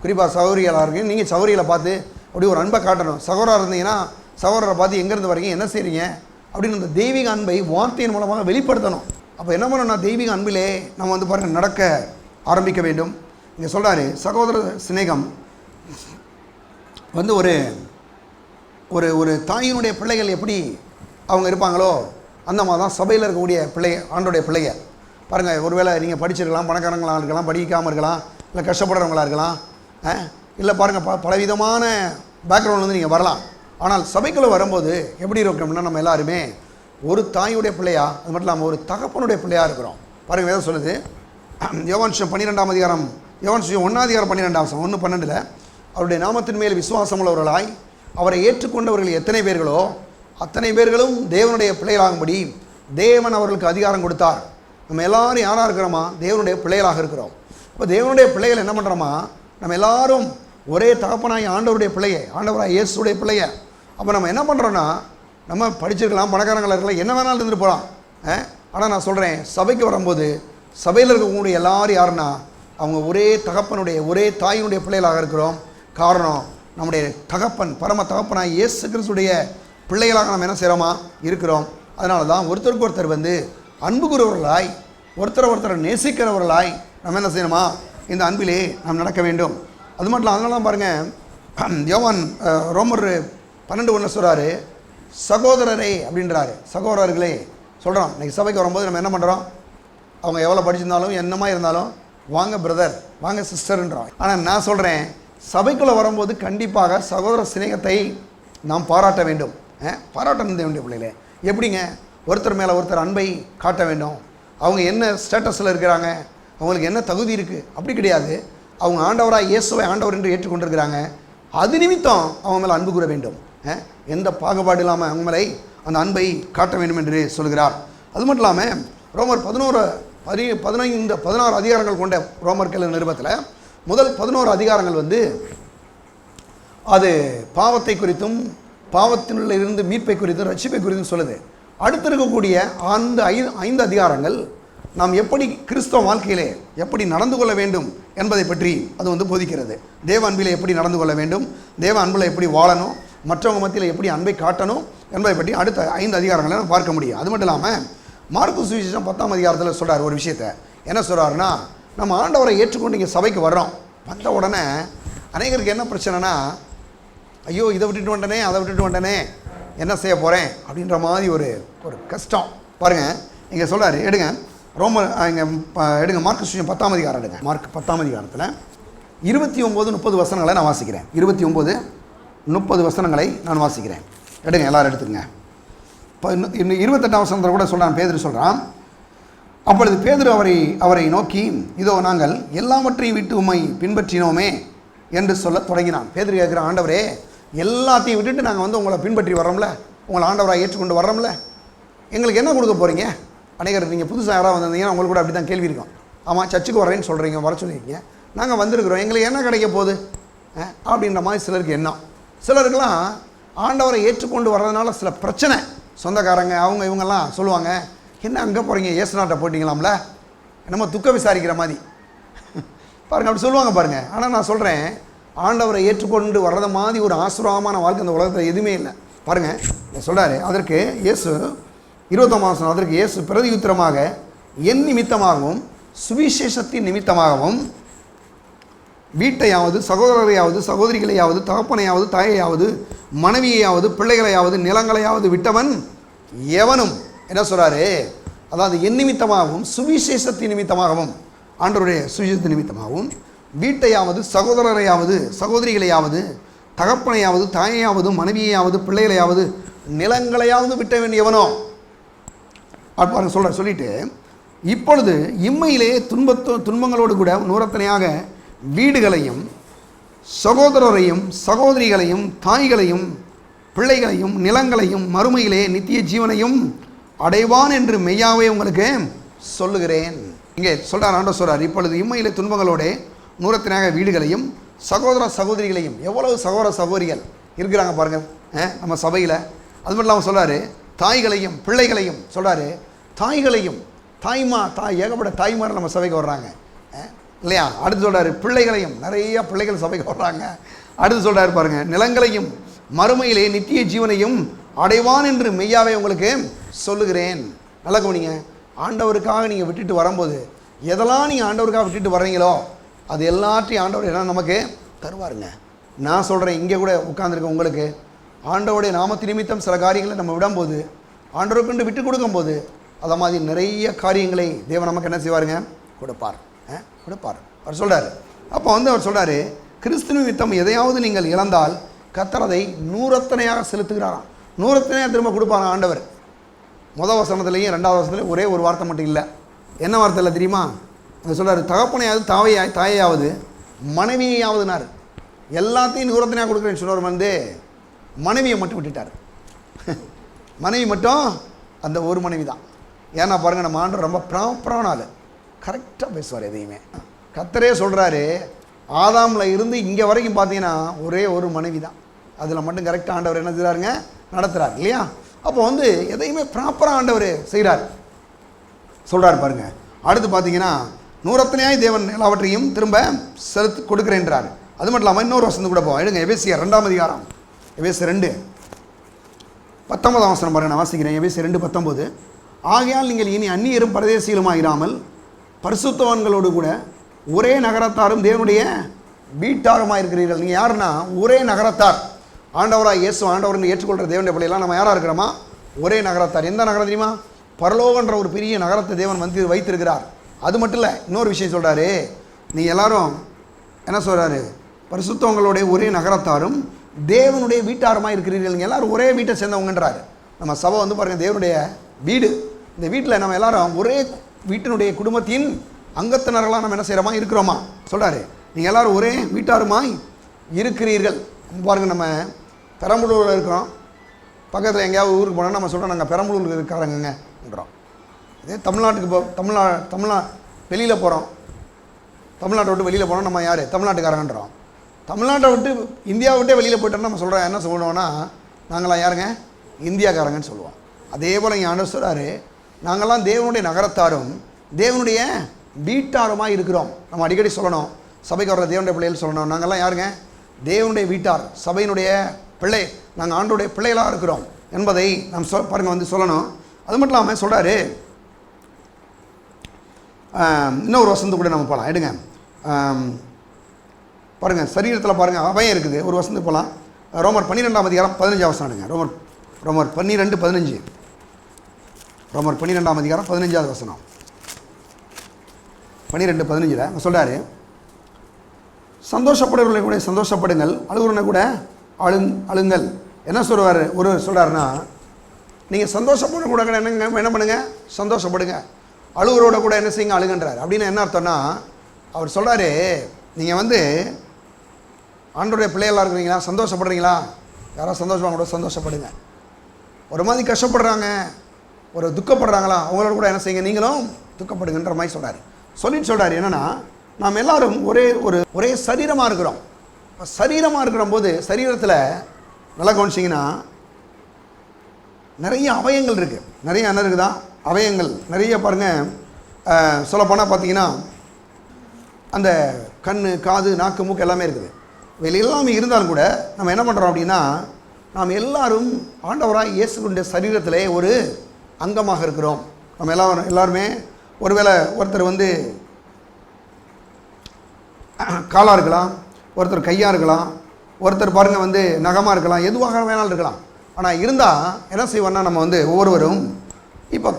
குறிப்பாக சகோதரிகளாக இருக்கு, நீங்கள் சகோதரிகளை பார்த்து அப்படி ஒரு அன்பை காட்டணும். சகோதரராக இருந்தீங்கன்னா சகோதரரை பார்த்து எங்கேருந்து வரீங்க, என்ன செய்கிறீங்க அப்படின்னு அந்த தெய்வீக அன்பை வார்த்தையின் மூலமாக வெளிப்படுத்தணும். அப்போ என்ன பண்ணணும்னா, தெய்வீக அன்பிலே நம்ம வந்து பாருங்கள் நடக்க ஆரம்பிக்க வேண்டும். இங்கே சொல்கிறாரு, சகோதர சிநேகம் வந்து ஒரு ஒரு ஒரு தாயினுடைய பிள்ளைகள் எப்படி அவங்க இருப்பாங்களோ அந்த மாதிரி தான் சபையில் இருக்கக்கூடிய ஆண்டோடைய பிள்ளைகள். பாருங்கள், ஒருவேளை நீங்கள் படிச்சிருக்கலாம், பணக்காரங்களாக இருக்கலாம், படிக்காமல் இருக்கலாம், இல்லை கஷ்டப்படுறவங்களாக இருக்கலாம், இல்லை பாருங்கள் பலவிதமான பேக்ரவுண்ட் வந்து நீங்கள் வரலாம். ஆனால் சபைக்குள்ளே வரும்போது எப்படி இருக்கோம்னா, நம்ம எல்லாருமே ஒரு தாயுடைய பிள்ளையா, அது மட்டும் இல்லாமல் ஒரு தகப்பனுடைய பிள்ளையாக இருக்கிறோம். பாருங்கள், வேதம் சொல்லுது, யோவான் 12ஆம் அதிகாரம், யோவான் 1ஆம் அதிகாரம் 12 1:12 அவருடைய நாமத்தின் மேல் விசுவாசம் உள்ளவர்களாய் அவரை ஏற்றுக்கொண்டவர்கள் எத்தனை பேர்களோ அத்தனை பேர்களும் தேவனுடைய பிள்ளைகளாகும்படி தேவன் அவர்களுக்கு அதிகாரம் கொடுத்தார். நம்ம எல்லோரும் யாராக இருக்கிறோமா, தேவனுடைய பிள்ளைகளாக இருக்கிறோம். இப்போ தேவனுடைய பிள்ளைகள் என்ன பண்ணுறோமா, நம்ம எல்லாரும் ஒரே தகப்பனாய் ஆண்டவருடைய பிள்ளையை, ஆண்டவராக இயேசுடைய பிள்ளையை. அப்போ நம்ம என்ன பண்ணுறோன்னா, நம்ம படிச்சிருக்கலாம், பணக்காரங்களாக இருக்கலாம், என்ன வேணாலும் இருந்துட்டு போகலாம். ஆனால் நான் சொல்கிறேன், சபைக்கு வரும்போது சபையில் இருக்கக்கூடிய எல்லாரும் யாருன்னா, அவங்க ஒரே தகப்பனுடைய ஒரே தாயினுடைய பிள்ளைகளாக இருக்கிறோம். காரணம், நம்முடைய தகப்பன் பரம தகப்பனாய் இயேசு கிறிஸ்துடைய பிள்ளைகளாக நம்ம என்ன செய்கிறோமா இருக்கிறோம். அதனால தான் ஒருத்தருக்கு ஒருத்தர் வந்து அன்பு கூறுவர்களாய், ஒருத்தரை நேசிக்கிறவர்களாய் நம்ம என்ன செய்யணுமா இந்த அன்பிலே நாம் நடக்க வேண்டும். அது மட்டும் இல்லை, அதனால தான் பாருங்கள், யோவான் ரோமர் 12:1 சொல்கிறாரு, சகோதரரே அப்படின்றாரு. சகோதரர்களே சொல்கிறோம். இன்றைக்கி சபைக்கு வரும்போது நம்ம என்ன பண்ணுறோம்? அவங்க எவ்வளோ படிச்சிருந்தாலும் என்னமா இருந்தாலும் வாங்க பிரதர், வாங்க சிஸ்டர்ன்றோம். ஆனால் நான் சொல்கிறேன், சபைக்குள்ளே வரும்போது கண்டிப்பாக சகோதர சிநேகத்தை நாம் பாராட்ட வேண்டும். பாராட்ட வேண்டிய பிள்ளைகளே. எப்படிங்க? ஒருத்தர் மேலே ஒருத்தர் அன்பை காட்ட வேண்டும். அவங்க என்ன ஸ்டேட்டஸில் இருக்கிறாங்க, அவங்களுக்கு என்ன தகுதி இருக்குது அப்படி கிடையாது. அவங்க ஆண்டவராக இயேசுவை ஆண்டவர் என்று ஏற்றுக்கொண்டிருக்கிறாங்க. அது நிமித்தம் அவங்க மேலே அன்பு கூற வேண்டும். எந்த பாகுபாடு இல்லாமல் அவங்க மேலே அந்த அன்பை காட்ட வேண்டும் என்று சொல்கிறார். அது மட்டும் இல்லாமல் ரோமர் 16 அதிகாரங்கள் கொண்ட ரோமர் நிருபத்தில் முதல் 11 அதிகாரங்கள் அது பாவத்தை குறித்தும் பாவத்தினுள்ள இருந்து மீட்பை குறித்தும் ரட்சிப்பை குறித்தும் சொல்லுது. அடுத்து இருக்கக்கூடிய அந்த 5 அதிகாரங்கள் நாம் எப்படி கிறிஸ்தவ வாழ்க்கையிலே எப்படி நடந்து கொள்ள வேண்டும் என்பதை பற்றி அது போதிக்கிறது. தேவ அன்பில் எப்படி நடந்து கொள்ள வேண்டும், தேவ அன்பில் எப்படி வாழணும், மற்றவங்க மத்தியில் எப்படி அன்பை காட்டணும் என்பதை பற்றி அடுத்த 5 அதிகாரங்களை நம்ம பார்க்க முடியும். அது மட்டும் இல்லாமல் மார்க்கு சுவிசேஷம் 10ஆம் அதிகாரத்தில் சொல்கிறார் ஒரு விஷயத்தை. என்ன சொல்கிறாருன்னா, நம்ம ஆண்டவரை ஏற்றுக்கொண்டு இங்கே சபைக்கு வர்றோம். வந்த உடனே அநேகருக்கு என்ன பிரச்சனைனா, ஐயோ இதை விட்டுட்டு வந்துட்டனே, அதை விட்டுட்டு வந்துட்டனே, என்ன செய்ய போகிறேன் அப்படின்ற மாதிரி ஒரு கஷ்டம். பாருங்கள், இங்கே சொல்கிறாரு, எடுங்க எடுங்க மார்க்கு சுவிசேஷம் 10ஆம் அதிகாரம் எடுங்க. மார்க் 10ஆம் அதிகாரத்தில் 29-30 வசனங்களை நான் வாசிக்கிறேன். 29-30 வசனங்களை நான் வாசிக்கிறேன். எடுங்க, எல்லாரும் எடுத்துக்கங்க. இன்னும் 28ஆம் வசனத்தில் கூட சொல்கிறான், பேதுரு சொல்கிறான், அப்பொழுது பேதுரு அவரை நோக்கி, இதோ நாங்கள் எல்லாவற்றையும் விட்டு உம்மை பின்பற்றினோமே என்று சொல்ல தொடங்கினான். பேதுரு கேட்குற, ஆண்டவரே எல்லாத்தையும் விட்டுட்டு நாங்கள் உங்களை பின்பற்றி வர்றோம்ல, உங்களை ஆண்டவராக ஏற்றுக்கொண்டு வர்றோம்ல, எங்களுக்கு என்ன கொடுக்க போகிறீங்க? அநேகர் நீங்கள் புதுசாக யாராவது வந்திருந்தீங்கன்னா உங்களுக்கு கூட அப்படி தான் கேள்வி இருக்கும். ஆமாம், சர்ச்சுக்கு வரேன்னு சொல்கிறீங்க, வர சொல்லியிருக்கீங்க, நாங்கள் வந்திருக்கிறோம், எங்களுக்கு என்ன கிடைக்க போகுது அப்படின்ற மாதிரி சிலருக்கு எண்ணம். சிலருக்கெல்லாம் ஆண்டவரை ஏற்றுக்கொண்டு வர்றதுனால சில பிரச்சனை. சொந்தக்காரங்க அவங்க இவங்கெல்லாம் சொல்லுவாங்க, என்ன அங்கே போகிறீங்க, ஏசுநாட்டை போட்டிங்களாம்ல, என்னமோ துக்க விசாரிக்கிற மாதிரி பாருங்கள், அப்படி சொல்லுவாங்க பாருங்கள். ஆனால் நான் சொல்கிறேன், ஆண்டவரை ஏற்றுக்கொண்டு வர்றது மாதிரி ஒரு ஆசீர்வாதமான வாழ்க்கை இந்த உலகத்தில் எதுவுமே இல்லை. பாருங்கள், சொல்கிறாரு, அதற்கு இயேசு 20ஆம் வசனம், அதற்கு இயேசு பிரதியுத்தரமாக, என் நிமித்தமாகவும் சுவிசேஷத்தின் நிமித்தமாகவும் வீட்டையாவது சகோதரரையாவது சகோதரிகளையாவது தகப்பனையாவது தாயையாவது மனைவியையாவது பிள்ளைகளையாவது நிலங்களையாவது விட்டவன் எவனும், என்ன சொல்கிறாரு, அதாவது என் நிமித்தமாகவும் சுவிசேஷத்தின் நிமித்தமாகவும், ஆண்டவருடைய சுவிசேஷத்தின் நிமித்தமாகவும் வீட்டையாவது சகோதரரையாவது சகோதரிகளையாவது தகப்பனையாவது தாயையாவது மனைவியையாவது பிள்ளைகளையாவது நிலங்களையாவது விட்ட வேண்டியவனோ அப்படி சொல்லிட்டு, இப்பொழுது இம்மையிலே துன்பங்களோடு கூட நூறத்தனையாக வீடுகளையும் சகோதரரையும் சகோதரிகளையும் தாய்களையும் பிள்ளைகளையும் நிலங்களையும் மறுமையிலே நித்திய ஜீவனையும் அடைவான் என்று மெய்யாவே உங்களுக்கு சொல்லுகிறேன். இங்கே சொல்கிறார், ஆண்டவர் சொல்கிறார், இப்பொழுது இம்மையிலே துன்பங்களோட நூறத்தனையாக வீடுகளையும் சகோதர சகோதரிகளையும். எவ்வளவு சகோதர சகோதரிகள் இருக்கிறாங்க பாருங்கள் நம்ம சபையில். அது மட்டும் இல்லாமல் சொல்கிறாரு, தாய்களையும் பிள்ளைகளையும் சொல்கிறாரு, தாய்களையும் ஏகப்பட்ட தாய்மார்கள் நம்ம சபைக்கு வர்றாங்க இல்லையா. அடுத்து சொல்கிறாரு, பிள்ளைகளையும், நிறைய பிள்ளைகள் சபைக்கு வர்றாங்க. அடுத்து சொல்கிறாரு பாருங்கள், நிலங்களையும் மறுமையிலே நித்திய ஜீவனையும் அடைவான் என்று மெய்யாவே உங்களுக்கு சொல்லுகிறேன். நல்லா கவனிங்க, ஆண்டவருக்காக நீங்கள் விட்டுட்டு வரும்போது எதெல்லாம் நீங்கள் ஆண்டவருக்காக விட்டுட்டு வர்றீங்களோ அது எல்லாத்தையும் ஆண்டவர் என்ன நமக்கு தருவாருங்க. நான் சொல்கிறேன், இங்கே கூட உட்கார்ந்துருக்க உங்களுக்கு ஆண்டவருடைய நாமத்து நிமித்தம் சில காரியங்களை நம்ம விடும்போது, ஆண்டவருக்குண்டு விட்டு கொடுக்கும்போது, அதை மாதிரி நிறைய காரியங்களை தேவன் நமக்கு என்ன செய்வாருங்க, கொடுப்பார். அவர் சொல்கிறார். அப்போ அவர் சொல்கிறாரு, கிறிஸ்து நிமித்தம் எதையாவது நீங்கள் இழந்தால் கர்த்தர் அதை நூறத்தனையாக செலுத்துகிறாராம். நூறத்தனையாக திரும்ப கொடுப்பாங்க ஆண்டவர். முதல் வசனத்துலேயும் 2வது வசனத்துலேயும் ஒரே ஒரு வார்த்தை மட்டும் இல்லை. என்ன வார்த்தை இல்லை தெரியுமா? அவர் சொல்கிறார், தகப்பனையாவது தாயையாவது மனைவியாவதுனார். எல்லாத்தையும் நூறத்தனையாக கொடுக்குறேன்னு சொன்னவர் மனைவியை மட்டும் விட்டுட்டார். மனைவி மட்டும் அந்த ஒரு மனைவி தான். ஏன்னா பாருங்கள், நம்ம ஆண்டவர் ரொம்ப ப்ராப்பரான ஆள், கரெக்டாக பேசுவார் எதையுமே. கர்த்தரே சொல்கிறாரு, ஆதாமில் இருந்து இங்கே வரைக்கும் பார்த்தீங்கன்னா ஒரே ஒரு மனைவி தான். அதில் மட்டும் கரெக்டாக ஆண்டவர் என்ன செய்கிறாருங்க, நடத்துகிறார் இல்லையா. அப்போ எதையுமே ப்ராப்பராக ஆண்டவர் செய்கிறார். சொல்கிறார் பாருங்கள். அடுத்து பார்த்தீங்கன்னா, நூறத்தனையாய் தேவன் எல்லாவற்றையும் திரும்ப செலுத்து கொடுக்குறேன்றார். அது மட்டும் இல்லாமல் இன்னொரு வசனம் கூட போவோம். எடுங்க, எபேசியர் 2ஆம் அதிகாரம், எபேசியர் 2:19 வசனம் பாருங்கள், நான் வாசிக்கிறேன். எபேசியர் 2:19, ஆகையால் நீங்கள் இனி அந்நியரும் பரதேசிகளுமாக இராமல் பரிசுத்தவான்களோடு கூட ஒரே நகரத்தாரும் தேவனுடைய வீட்டாருமாக இருக்கிறீர்கள். நீங்கள் யாருன்னா ஒரே நகரத்தார். ஆண்டவராக இயேசு ஆண்டவர்னு ஏற்றுக்கொள்கிற தேவனுடைய பிள்ளைலாம் நம்ம யாராக இருக்கிறோமா? ஒரே நகரத்தார். எந்த நகரம் தெரியுமா? பரலோகன்ற ஒரு பெரிய நகரத்தை தேவன் வந்து வைத்திருக்கிறார். அது மட்டும் இல்லை, இன்னொரு விஷயம் சொல்கிறாரு. நீங்கள் எல்லாரும் என்ன சொல்கிறாரு? பரிசுத்தவங்களுடைய ஒரே நகரத்தாரும் தேவனுடைய வீட்டாரமாக இருக்கிறீர்கள். நீங்கள் எல்லோரும் ஒரே வீட்டை சேர்ந்தவங்கன்றாரு. நம்ம சபை வந்து பாருங்கள், தேவனுடைய வீடு. இந்த வீட்டில் நம்ம எல்லாரும் ஒரே வீட்டினுடைய குடும்பத்தின் அங்கத்தினர்களாக நம்ம என்ன செய்கிறோமா? இருக்கிறோமா சொல்கிறாரு. நீங்கள் எல்லோரும் ஒரே வீட்டாருமாய் இருக்கிறீர்கள். பாருங்கள், நம்ம பெரம்பலூரில் இருக்கிறோம். பக்கத்தில் எங்கேயாவது ஊருக்கு போனால் நம்ம சொல்கிறோம் நாங்கள் பெரம்பலூருக்கு இருக்காரங்கன்றோம். இதே தமிழ்நாட்டு வெளியில் போகிறோம். தமிழ்நாட்டை விட்டு வெளியில் போனால் நம்ம யார்? தமிழ்நாட்டுக்காரங்கன்றோம். தமிழ்நாட்டை விட்டு இந்தியாவை விட்டே வெளியில் போயிட்டோம்னா நம்ம சொல்கிறோம் என்ன சொல்லுவோம்னா, நாங்களாம் யாருங்க? இந்தியாக்காரங்கன்னு சொல்லுவோம். அதே போல் இங்கே ஆண்டவர் சொல்கிறாரு, நாங்கள்லாம் தேவனுடைய நகரத்தாரும் தேவனுடைய வீட்டாருமாக இருக்கிறோம். நம்ம அடிக்கடி சொல்லணும், சபைக்கு வர்ற தேவனுடைய பிள்ளைகள் சொல்லணும், நாங்கள்லாம் யாருங்க? தேவனுடைய வீட்டார், சபையினுடைய பிள்ளை, நாங்கள் ஆண்டோடைய பிள்ளைகளாக இருக்கிறோம் என்பதை நாம் பாருங்கள் வந்து சொல்லணும். அது மட்டும் இல்லாமல் சொல்கிறாரு, இன்னொரு வசந்து கூட நம்ம போகலாம். எடுங்க பாருங்கள், சரீரத்தில் பாருங்கள் அபயம் இருக்குது. ஒரு வசந்து போகலாம். ரோமர் 12ஆம் அதிகாரம் 15 வசனம் எடுங்க. ரோமர் 12:15. ரோமர் 12ஆம் அதிகாரம் 15வது வசனம். 12:15 சொல்கிறாரு, சந்தோஷப்படுறவர்களை கூட சந்தோஷப்படுங்கள், அழுகுறனை கூட அழுங்கள். என்ன சொல்லுவார்? ஒரு சொல்கிறாருன்னா, நீங்கள் சந்தோஷப்பட கூட என்ன பண்ணுங்கள்? சந்தோஷப்படுங்க. அழுகுறோட கூட என்ன செய்யுங்க? அழுகன்றார். அப்படின்னு என்ன அர்த்தம்னா, அவர் சொல்கிறாரு, நீங்கள் வந்து ஆண்டோடைய பிள்ளைகளாக இருக்கிறீங்களா? சந்தோஷப்படுறீங்களா? யாராவது சந்தோஷமாக கூட சந்தோஷப்படுங்க. ஒரு மாதிரி கஷ்டப்படுறாங்க, ஒரு துக்கப்படுறாங்களா? அவங்களோட கூட என்ன செய்யுங்க? நீங்களும் துக்கப்படுங்கன்ற மாதிரி சொல்கிறார். சொல்கிறார் என்னென்னா, நாம் எல்லோரும் ஒரே சரீரமாக இருக்கிறோம். சரீரமாக இருக்கிற போது சரீரத்தில் நல்லா கவனிச்சிங்கன்னா நிறைய அவயங்கள் இருக்குது. நிறைய என்ன இருக்குதா? அவயங்கள் நிறைய பாருங்கள். சொல்லப்போனால் பார்த்தீங்கன்னா அந்த கண், காது, நாக்கு, மூக்கு எல்லாமே இருக்குது. இவையில் எல்லாமே இருந்தாலும் கூட நம்ம என்ன பண்ணுறோம் அப்படின்னா, நாம் எல்லாரும் ஆண்டவராக இயேசுடைய சரீரத்திலே ஒரு அங்கமாக இருக்கிறோம். நம்ம எல்லாருமே ஒருவேளை ஒருத்தர் வந்து காலாக இருக்கலாம், ஒருத்தர் கையாக இருக்கலாம், ஒருத்தர் பாருங்கள் வந்து நகமாக இருக்கலாம், எதுவாக வேணாலும் இருக்கலாம். ஆனால் இருந்தால் என்ன செய்வோன்னா, நம்ம வந்து ஒவ்வொருவரும் இப்போ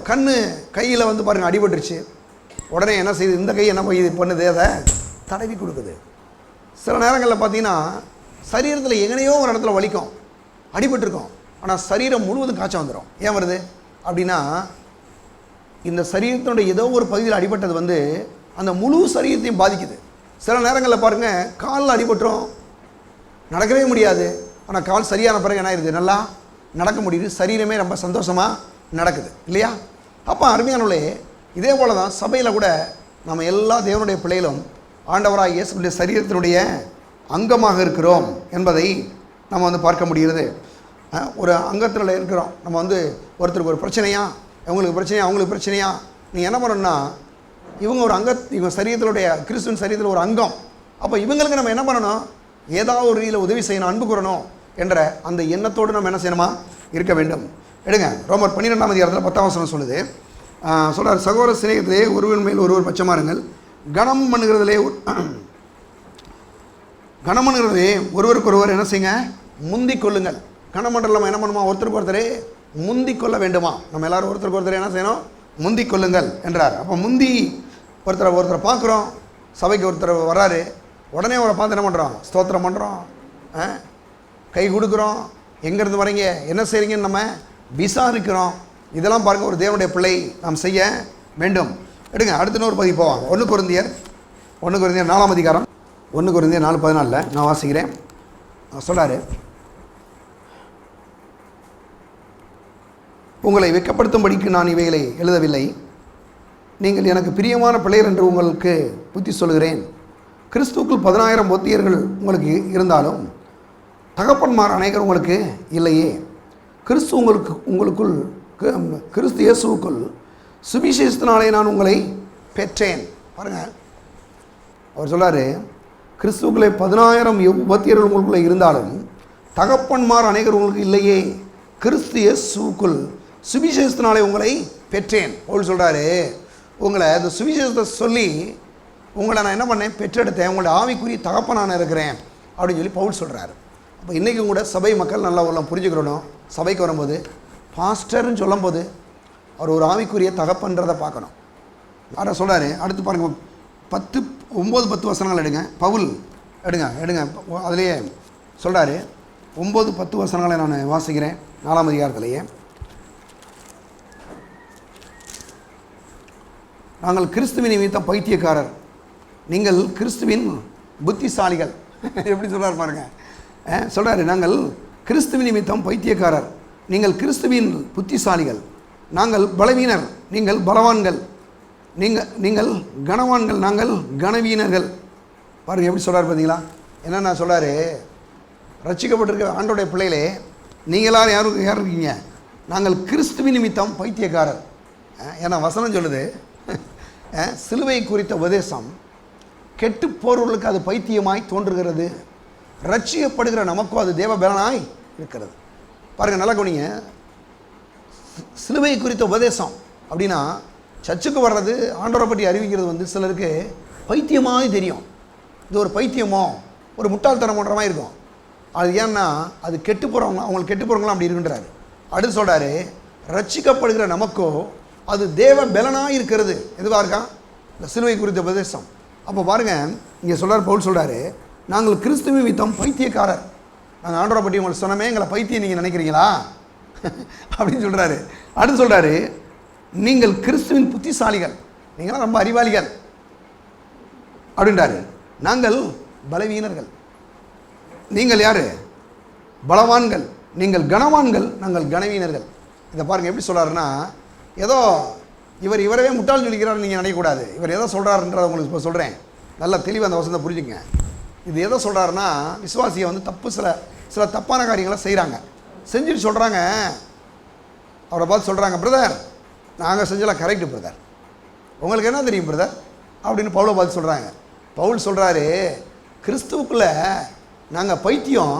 கையில் வந்து பாருங்கள் அடிபட்டுருச்சு, உடனே என்ன செய்யுது? இந்த கை என்ன இது பண்ணுது? அதை தடவி கொடுக்குது. சில நேரங்களில் பார்த்தீங்கன்னா சரீரத்தில் எங்கனையோ ஒரு இடத்துல வலிக்கும், அடிபட்டிருக்கும், ஆனால் சரீரம் முழுவதும் காய்ச்சல் வந்துடும். ஏன் வருது அப்படின்னா, இந்த சரீரத்தினுடைய ஏதோ ஒரு பகுதியில் அடிபட்டது வந்து அந்த முழு சரீரத்தையும் பாதிக்குது. சில நேரங்களில் பாருங்கள், காலில் அடிபட்டுரும், நடக்கவே முடியாது. ஆனால் கால் சரியான பிறகு என்ன ஆயிடுது? நல்லா நடக்க முடியுது, சரீரமே ரொம்ப சந்தோஷமாக நடக்குது இல்லையா? அப்போ அருமையானவர்களே, இதே போல் தான் சபையில் கூட நம்ம எல்லா தேவனுடைய பிள்ளைகளும் ஆண்டவராக இயேசுடைய சரீரத்தினுடைய அங்கமாக இருக்கிறோம் என்பதை நம்ம வந்து பார்க்க முடிகிறது. ஒரு அங்கத்தில் இருக்கிறோம். நம்ம வந்து ஒருத்தருக்கு ஒரு பிரச்சனையா, அவங்களுக்கு பிரச்சனையா, நீங்கள் என்ன பண்ணணும்னா, இவங்க இவங்க சரீரத்தினுடைய கிறிஸ்துவின் சரீரத்தில் ஒரு அங்கம். அப்போ இவங்களுக்கு நம்ம என்ன பண்ணணும்? ஏதாவது ஒரு ரீதியில் உதவி செய்யணும், அன்பு கூறணும் என்ற அந்த எண்ணத்தோடு நம்ம என்ன செய்யணுமா? இருக்க வேண்டும். எடுங்க, ரோமர் 12ஆம் அதிகாரத்தில் 10ஆம் வசனம் சொல்லுது. சொல்கிறார், சகோதர சிநேகத்திலே ஒருவன் மேல் ஒருவர் பட்சமாருங்கள், கனம் பண்ணுகிறதிலே ஒருவருக்கொருவர் என்ன செய்யுங்க? முந்திக் கொள்ளுங்கள். கனமண்டலம் என்ன பண்ணுமா? ஒருத்தருக்கு ஒருத்தரே முந்திக் கொள்ள வேண்டுமா? நம்ம எல்லோரும் ஒருத்தருக்கு ஒருத்தர் என்ன செய்யணும்? முந்திக் கொள்ளுங்கள் என்றார். அப்போ முந்தி ஒருத்தரை பார்க்குறோம், சபைக்கு ஒருத்தர் வர்றாரு, உடனே அவரை பார்த்து என்ன பண்ணுறோம்? ஸ்தோத்திரம் பண்ணுறோம், கை கொடுக்குறோம், எங்கேருந்து வரீங்க, என்ன செய்கிறீங்கன்னு நம்ம விசாரிக்கிறோம். இதெல்லாம் பாருங்கள், ஒரு தேவனுடைய பிள்ளை நாம் செய்ய வேண்டும். எடுங்க, அடுத்த இன்னொரு பதிவு போவாங்க. 1 கொரிந்தியர் 4ஆம் அதிகாரம், 1 கொரிந்தியர் 4:14 நான் வாசிக்கிறேன். சொல்கிறாரு, உங்களை வெட்கப்படுத்தும்படிக்கு நான் இவைகளை எழுதவில்லை, நீங்கள் எனக்கு பிரியமான பிள்ளையர் என்று உங்களுக்கு புத்தி சொல்கிறேன். கிறிஸ்துவுக்குள் 10,000 ஒத்தியர்கள் உங்களுக்கு இருந்தாலும் தகப்பன்மார் அநேகர் உங்களுக்கு இல்லையே. கிறிஸ்து இயேசுவுக்குள் சுவிசேஷத்தினாலே நான் உங்களை பெற்றேன். பாருங்கள், அவர் சொல்கிறாரு, கிறிஸ்துவுக்குள்ளே 10,000 உபத்தியர்கள் உங்களுக்குள்ளே இருந்தாலும் தகப்பன்மார் அநேகர் உங்களுக்கு இல்லையே. கிறிஸ்து இயேசுவுக்குள் சுவிசேஷத்தினாலே உங்களை பெற்றேன். அவர் சொல்கிறாரு, உங்களை இந்த சுவிசேஷத்தை சொல்லி உங்களை நான் என்ன பண்ணேன், பெற்றெடுத்தேன், உங்களோட ஆவிக்குரிய தகப்பனான இருக்கிறேன் அப்படின்னு சொல்லி பவுல் சொல்கிறாரு. அப்போ இன்றைக்கும் கூட சபை மக்கள் நல்லா உள்ள புரிஞ்சுக்கிறணும். சபைக்கு வரும்போது பாஸ்டர்னு சொல்லும்போது அவர் ஒரு ஆவிக்குரிய தகப்பன்றதை பார்க்கணும். அதை சொல்கிறாரு. அடுத்து பாருங்கள், 9-10 வசனங்கள் எடுங்க. பவுல் எடுங்க அதிலேயே சொல்கிறாரு. 9-10 வசனங்களை நான் வாசிக்கிறேன் 4ஆம் அதிகாரத்திலேயே. நாங்கள் கிறிஸ்துவின் நிமித்தம் பைத்தியக்காரர், நீங்கள் கிறிஸ்துவின் புத்திசாலிகள். எப்படி சொல்கிறார் பாருங்க. சொல்கிறாரு, நாங்கள் கிறிஸ்துவின் நிமித்தம் பைத்தியக்காரர், நீங்கள் கிறிஸ்துவின் புத்திசாலிகள், நாங்கள் பலவீனர், நீங்கள் பலவான்கள், நீங்கள் கனவான்கள், நாங்கள் கனவீனர்கள். பாருங்கள் எப்படி சொல்கிறார் பார்த்தீங்களா. என்னென்ன சொல்கிறாரு, ரட்சிக்கப்பட்டிருக்க ஆண்டோடைய பிள்ளைகளே, நீங்களாம் யார் இருக்கீங்க, நாங்கள் கிறிஸ்துவின் நிமித்தம் பைத்தியக்காரர். ஏன்னா வசனம் சொல்லுது, சிலுவை குறித்த உபதேசம் கெட்டு போர்வர்களுக்கு அது பைத்தியமாய் தோன்றுகிறது, ரட்சிக்கப்படுகிற நமக்கும் அது தேவ பலனாய் இருக்கிறது. பாருங்கள் நல்லா கவனிங்க. சிலுவை குறித்த உபதேசம் அப்படின்னா சர்ச்சுக்கு வர்றது, ஆண்டவரை பற்றி அறிவிக்கிறது சிலருக்கு பைத்தியமாக தெரியும். இது ஒரு பைத்தியமோ ஒரு முட்டாள்தனம் போன்ற மாதிரி இருக்கும். அது ஏன்னா அது கெட்டு போகிறவங்க, அவங்களுக்கு கெட்டு போகிறவங்களாம் அப்படி இருக்குன்றாரு. அடுத்து சொல்கிறாரு, ரட்சிக்கப்படுகிற நமக்கோ அது தேவ பலனாக இருக்கிறது. எதுவாக இருக்கா, இந்த சிலுவை குறித்த உபதேசம். அப்போ பாருங்கள், இங்கே சொல்கிறார், பவுல் சொல்கிறாரு, நாங்கள் கிறிஸ்துவ நிமித்தம் பைத்தியக்காரர். நாங்கள் ஆண்டவரை பற்றி உங்களுக்கு சொன்னமே, எங்களை பைத்தியம் நீங்கள் நினைக்கிறீங்களா அப்படின்னு சொல்கிறாரு. அடுத்து சொல்கிறாரு, நீங்கள் கிறிஸ்துவின் புத்திசாலிகள், நீங்களாம் ரொம்ப அறிவாளிகள் அப்படின்றாரு. நாங்கள் பலவீனர்கள், நீங்கள் யார், பலவான்கள், நீங்கள் கனவான்கள், நாங்கள் கனவீனர்கள். இதை பாருங்கள் எப்படி சொல்கிறாருன்னா, ஏதோ இவரவே முட்டாள் சொல்லிக்கிறார் நீங்கள் நினைக்கக்கூடாது. இவர் எதை சொல்கிறாருன்றதை உங்களுக்கு இப்போ சொல்கிறேன், நல்லா தெளிவாக அந்த வசனத்தை புரிஞ்சுங்க. இது எதை சொல்கிறாருன்னா, விசுவாசியை தப்பு சில தப்பான காரியங்களை செய்கிறாங்க, செஞ்சுட்டு சொல்கிறாங்க, அவரை பார்த்து சொல்கிறாங்க, பிரதர் நாங்கள் செஞ்சலாம் கரெக்டு பிரதர், உங்களுக்கு என்ன தெரியும் பிரதர் அப்படின்னு பவுலை பார்த்து சொல்கிறாங்க. பவுல் சொல்கிறாரு, கிறிஸ்துவுக்குள்ளே நாங்கள் பைத்தியம்,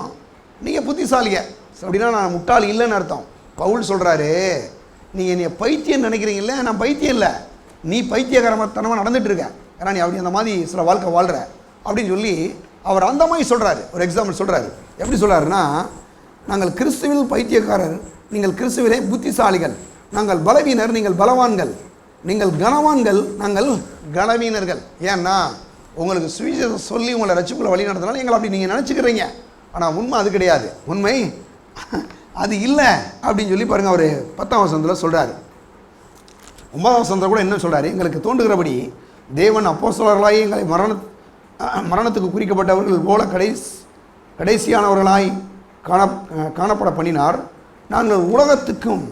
நீங்கள் புத்திசாலிங்க அப்படின்னா நான் முட்டாள் இல்லைன்னு அர்த்தம். பவுல் சொல்கிறாரு, நீங்கள் என்னை பைத்தியம் நினைக்கிறீங்கள, நான் பைத்தியம் இல்லை, நீ பைத்தியகரத்தனமாக நடந்துட்டு இருக்க, ஏன்னா நீ அப்படி அந்த மாதிரி சில வாழ்க்கை வாழ்கிற அப்படின்னு சொல்லி அவர் அந்த மாதிரி சொல்கிறாரு. ஒரு எக்ஸாம்பிள் சொல்கிறாரு. எப்படி சொல்கிறாருன்னா, நாங்கள் கிறிஸ்துவில் பைத்தியக்காரர், நீங்கள் கிறிஸ்துவிலே புத்திசாலிகள், நாங்கள் பலவீனர், நீங்கள் பலவான்கள், நீங்கள் கனவான்கள், நாங்கள் கனவீனர்கள். ஏன்னா உங்களுக்கு சுவிசேஷம் சொல்லி உங்களை ரட்சிப்புக்குள்ள வழி நடத்தினாலும் எங்களை அப்படி நீங்கள் நினச்சிக்கிறீங்க. ஆனால் உண்மை அது கிடையாது, உண்மை அது இல்லை அப்படின்னு சொல்லி பாருங்கள். அவர் 10ஆம் வசனத்தில் சொல்கிறார். 9ஆம் வசனத்தில் கூட என்ன சொல்கிறார், எங்களுக்கு தோன்றுகிறபடி தேவன் அப்போஸ்தலர்களாய் எங்களை மரணத்துக்கு குறிக்கப்பட்டவர்கள் போல கடைசியானவர்களாய் காணப்பட பண்ணினார். நாங்கள் உலகத்துக்கும்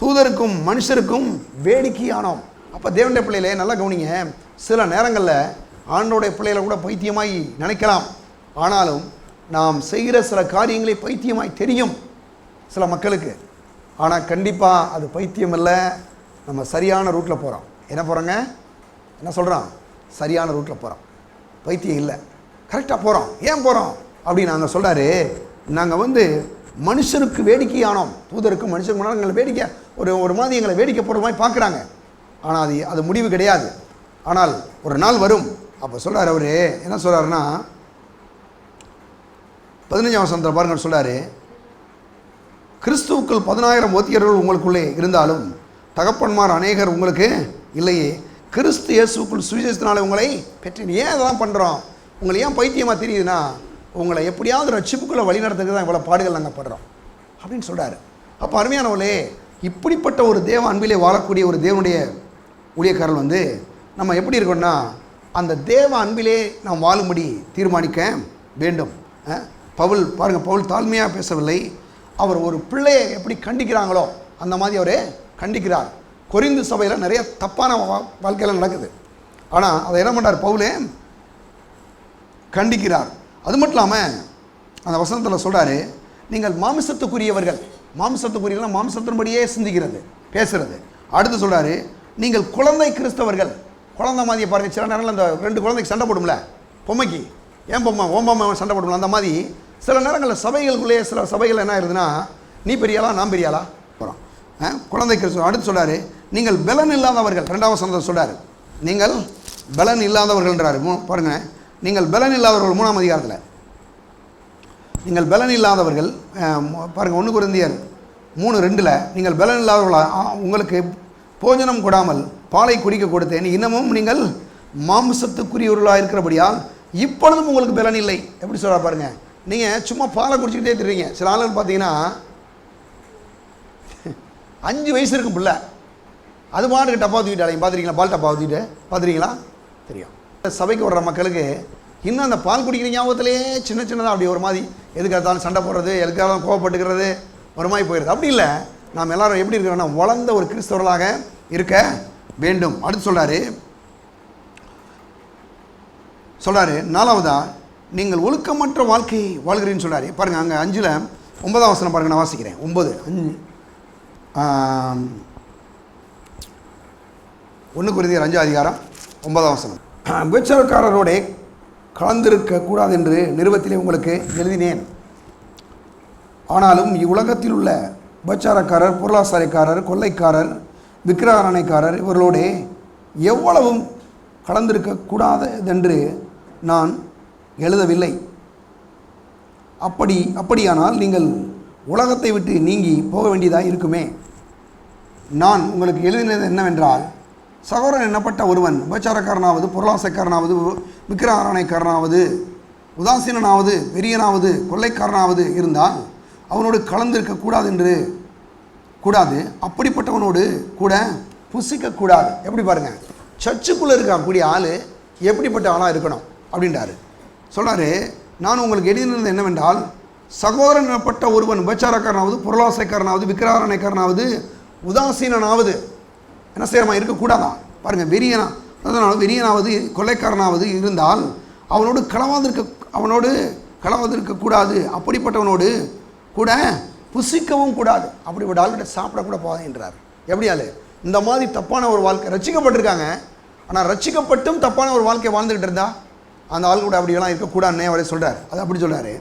தூதருக்கும் மனுஷருக்கும் வேடிக்கையானோம். அப்போ தேவனுடைய பிள்ளைகளே நல்லா கவனிங்க. சில நேரங்களில் ஆண்டோடைய பிள்ளைகளை கூட பைத்தியமாய் நினைக்கலாம். ஆனாலும் நாம் செய்கிற சில காரியங்களை பைத்தியமாய் தெரியும் சில மக்களுக்கு. ஆனால் கண்டிப்பாக அது பைத்தியம் இல்லை, நம்ம சரியான ரூட்டில் போகிறோம். என்ன போகிறோங்க, என்ன சொல்கிறோம், சரியான ரூட்டில் போகிறோம், பைத்தியம் இல்லை, கரெக்டாக போகிறோம். ஏன் போகிறோம் அப்படின்னு நாங்கள் சொல்கிறாரு, நாங்கள் மனுஷருக்கு வேடிக்கையானோம், தூதருக்கு மனுஷருக்கு முன்னாடி எங்களை வேடிக்கை ஒரு மாதிரி எங்களை வேடிக்கை போடுற மாதிரி பார்க்குறாங்க. ஆனால் அது முடிவு கிடையாது. ஆனால் ஒரு நாள் வரும். அப்போ சொல்கிறார் அவர், என்ன சொல்கிறாருன்னா 15ஆம் வசனத்தில் பாருங்கள் சொல்கிறாரு, கிறிஸ்துவுக்குள் 10,000 ஓத்தியர்கள் உங்களுக்குள்ளே இருந்தாலும் தகப்பன்மார் அநேகர் உங்களுக்கு இல்லையே, கிறிஸ்து இயேசுக்குள் சுவிசேஷத்தினால உங்களை பெற்றேன். ஏன் இதெல்லாம் பண்ணுறோம், உங்களை ஏன் பைத்தியமாக தெரியுதுன்னா, உங்களை எப்படியாவது ரட்சிப்புக்குள்ளே வழி நடத்துக்கு தான் இவ்வளோ பாடுகள் நாங்கள் படுறோம் அப்படின்னு சொல்கிறாரு. அப்போ அருமையானவர்களே, இப்படிப்பட்ட ஒரு தேவ அன்பிலே வாழக்கூடிய ஒரு தேவனுடைய ஊழியக்காரர்கள் நம்ம எப்படி இருக்கோம்னா, அந்த தேவ அன்பிலே நாம் வாழும்படி தீர்மானிக்க வேண்டும். பவுல் பாருங்கள், பவுல் தாழ்மையாக பேசவில்லை. அவர் ஒரு பிள்ளையை எப்படி கண்டிக்கிறாங்களோ அந்த மாதிரி அவரே கண்டிக்கிறார். கொரிந்து சபையில் நிறைய தப்பான வாழ்க்கையில் நடக்குது. ஆனால் அதை என்ன பண்ணுறார், பவுலே கண்டிக்கிறார். அது மட்டும் இல்லாமல் அந்த வசனத்தில் சொல்கிறாரு, நீங்கள் மாமிசத்துக்குரியவர்கள், மாமிசத்துக்குரியவர்கள் மாமிசத்தின்படியே சிந்திக்கிறது பேசுகிறது. அடுத்து சொல்கிறாரு, நீங்கள் குழந்தை கிறிஸ்தவர்கள். குழந்தை மாதிரியை பாருங்கள், சில நேரங்களில் அந்த 2 குழந்தைக்கு சண்டை போடும்ல, பொம்மைக்கு ஏன் பொம்மை ஓம்பாம்மா சண்டை போடும்ல, அந்த மாதிரி சில நேரங்களில் சபைகளுக்குள்ளேயே சில சபைகள் என்ன ஆயிருதுன்னா, நீ பெரியாளா நான் பெரியாளா போகிறோம், குழந்தை கிறிஸ்தவ. அடுத்து சொல்கிறாரு, நீங்கள் பலன் இல்லாதவர்கள். 2ஆம் வசனத்தில் சொல்கிறாரு, நீங்கள் பலன் இல்லாதவர்கள்ன்றாரு. பாருங்கள், நீங்கள் பலன் இல்லாதவர்கள் 3ஆம் அதிகாரத்தில் நீங்கள் பலன் இல்லாதவர்கள் பாருங்கள், 1 கொரிந்தியர் 3:2 நீங்கள் பலன் இல்லாதவர்களா உங்களுக்கு போஜனம் கொடாமல் பாலை குடிக்க கொடுத்தேன், இன்னமும் நீங்கள் மாம்சத்துக்குரியவர்களாக இருக்கிறபடியால் இப்பொழுதும் உங்களுக்கு பலன் இல்லை. எப்படி சொல்ல பாருங்கள், நீங்கள் சும்மா பாலை குடிச்சிக்கிட்டே தெரியுங்க. சில ஆளுகள் பார்த்தீங்கன்னா 5 வயசு இருக்கும் பிள்ளை, அது பாட்டுக்கு டப்பா ஊற்றிக்கிட்டு அலையும். பார்த்துருக்கீங்களா? பால் டப்பா ஊற்றிட்டு பார்த்துருக்கீங்களா? தெரியும். சபைக்கு வர்ற மக்களுக்கு இன்னும் அந்த பால் குடிக்கிற ஞாபகத்திலே சின்ன சின்னதாக அப்படி ஒரு மாதிரி எதுக்காக சண்டை போடுறது, எதுக்காக கோவப்பட்டுக்கிறது, ஒரு மாதிரி போயிடுது. அப்படி இல்லை, நாம் எல்லாரும் எப்படி இருக்கிறோன்னா வளர்ந்த ஒரு கிறிஸ்தவர்களாக இருக்க வேண்டும். அடுத்து சொல்கிறாரு 4வதா நீங்கள் ஒழுக்கமற்ற வாழ்க்கை வாழ்கிறீன்னு சொல்கிறாரு. பாருங்கள், அங்கே 5ல் 9ஆம் வசனம் பாருங்கள், நான் வாசிக்கிறேன். 9:5 1 கொரிந்தியர் 5ஆம் அதிகாரம் 9ஆம் வசனம். விபச்சாரக்காரரோட கலந்திருக்க கூடாது என்று நிருபத்திலே உங்களுக்கு எழுதினேன். ஆனாலும் இவ்வுலகத்தில் உள்ள விபச்சாரக்காரர், பொருளாசாரக்காரர், கொள்ளைக்காரர், விக்கிரகாரணைக்காரர் இவர்களோட எவ்வளவும் கலந்திருக்க கூடாதென்று நான் எழுதவில்லை. அப்படியானால் நீங்கள் உலகத்தை விட்டு நீங்கி போக வேண்டியதாக இருக்குமே. நான் உங்களுக்கு எழுதினது என்னவென்றால், சகோதரன் என்னப்பட்ட ஒருவன் விபச்சாரக்காரனாவது, பொருளாசைக்காரனாவது, விக்கிரகாரணைக்காரனாவது, உதாசீனாவது, வெறியனாவது, கொள்ளைக்காரனாவது இருந்தால் அவனோடு கலந்திருக்க கூடாது. அப்படிப்பட்டவனோடு கூட புசிக்கக்கூடாது. எப்படி பாருங்கள், சர்ச்சுக்குள்ளே இருக்கக்கூடிய ஆள் எப்படிப்பட்ட ஆளாக இருக்கணும் அப்படின்றாரு. சொல்கிறாரு, நான் உங்களுக்கு எழுதினது என்னவென்றால், சகோதரன் எனப்பட்ட ஒருவன் விபச்சாரக்காரனாவது, பொருளாசைக்காரனாவது, விக்கிரகாரணைக்காரனாவது, உதாசீனாவது என்ன செய்யறமா இருக்கக்கூடாதா? பாருங்கள், வெறியனாவது, கொள்ளைக்காரனாவது இருந்தால் அவனோடு களவாதிருக்கக்கூடாது. அப்படிப்பட்டவனோடு கூட புசிக்கவும் கூடாது. அப்படிப்பட்ட ஆள்கிட்ட சாப்பிடக்கூட போகாதுன்றார். எப்படி ஆள்? இந்த மாதிரி தப்பான ஒரு வாழ்க்கை, ரட்சிக்கப்பட்டிருக்காங்க, ஆனால் ரட்சிக்கப்பட்டும் தப்பான ஒரு வாழ்க்கை வாழ்ந்துக்கிட்டு இருந்தால் அந்த ஆள் கூட அப்படியெல்லாம் இருக்கக்கூடாதுன்னே அவரே சொல்கிறார். அது அப்படி சொல்கிறாரு.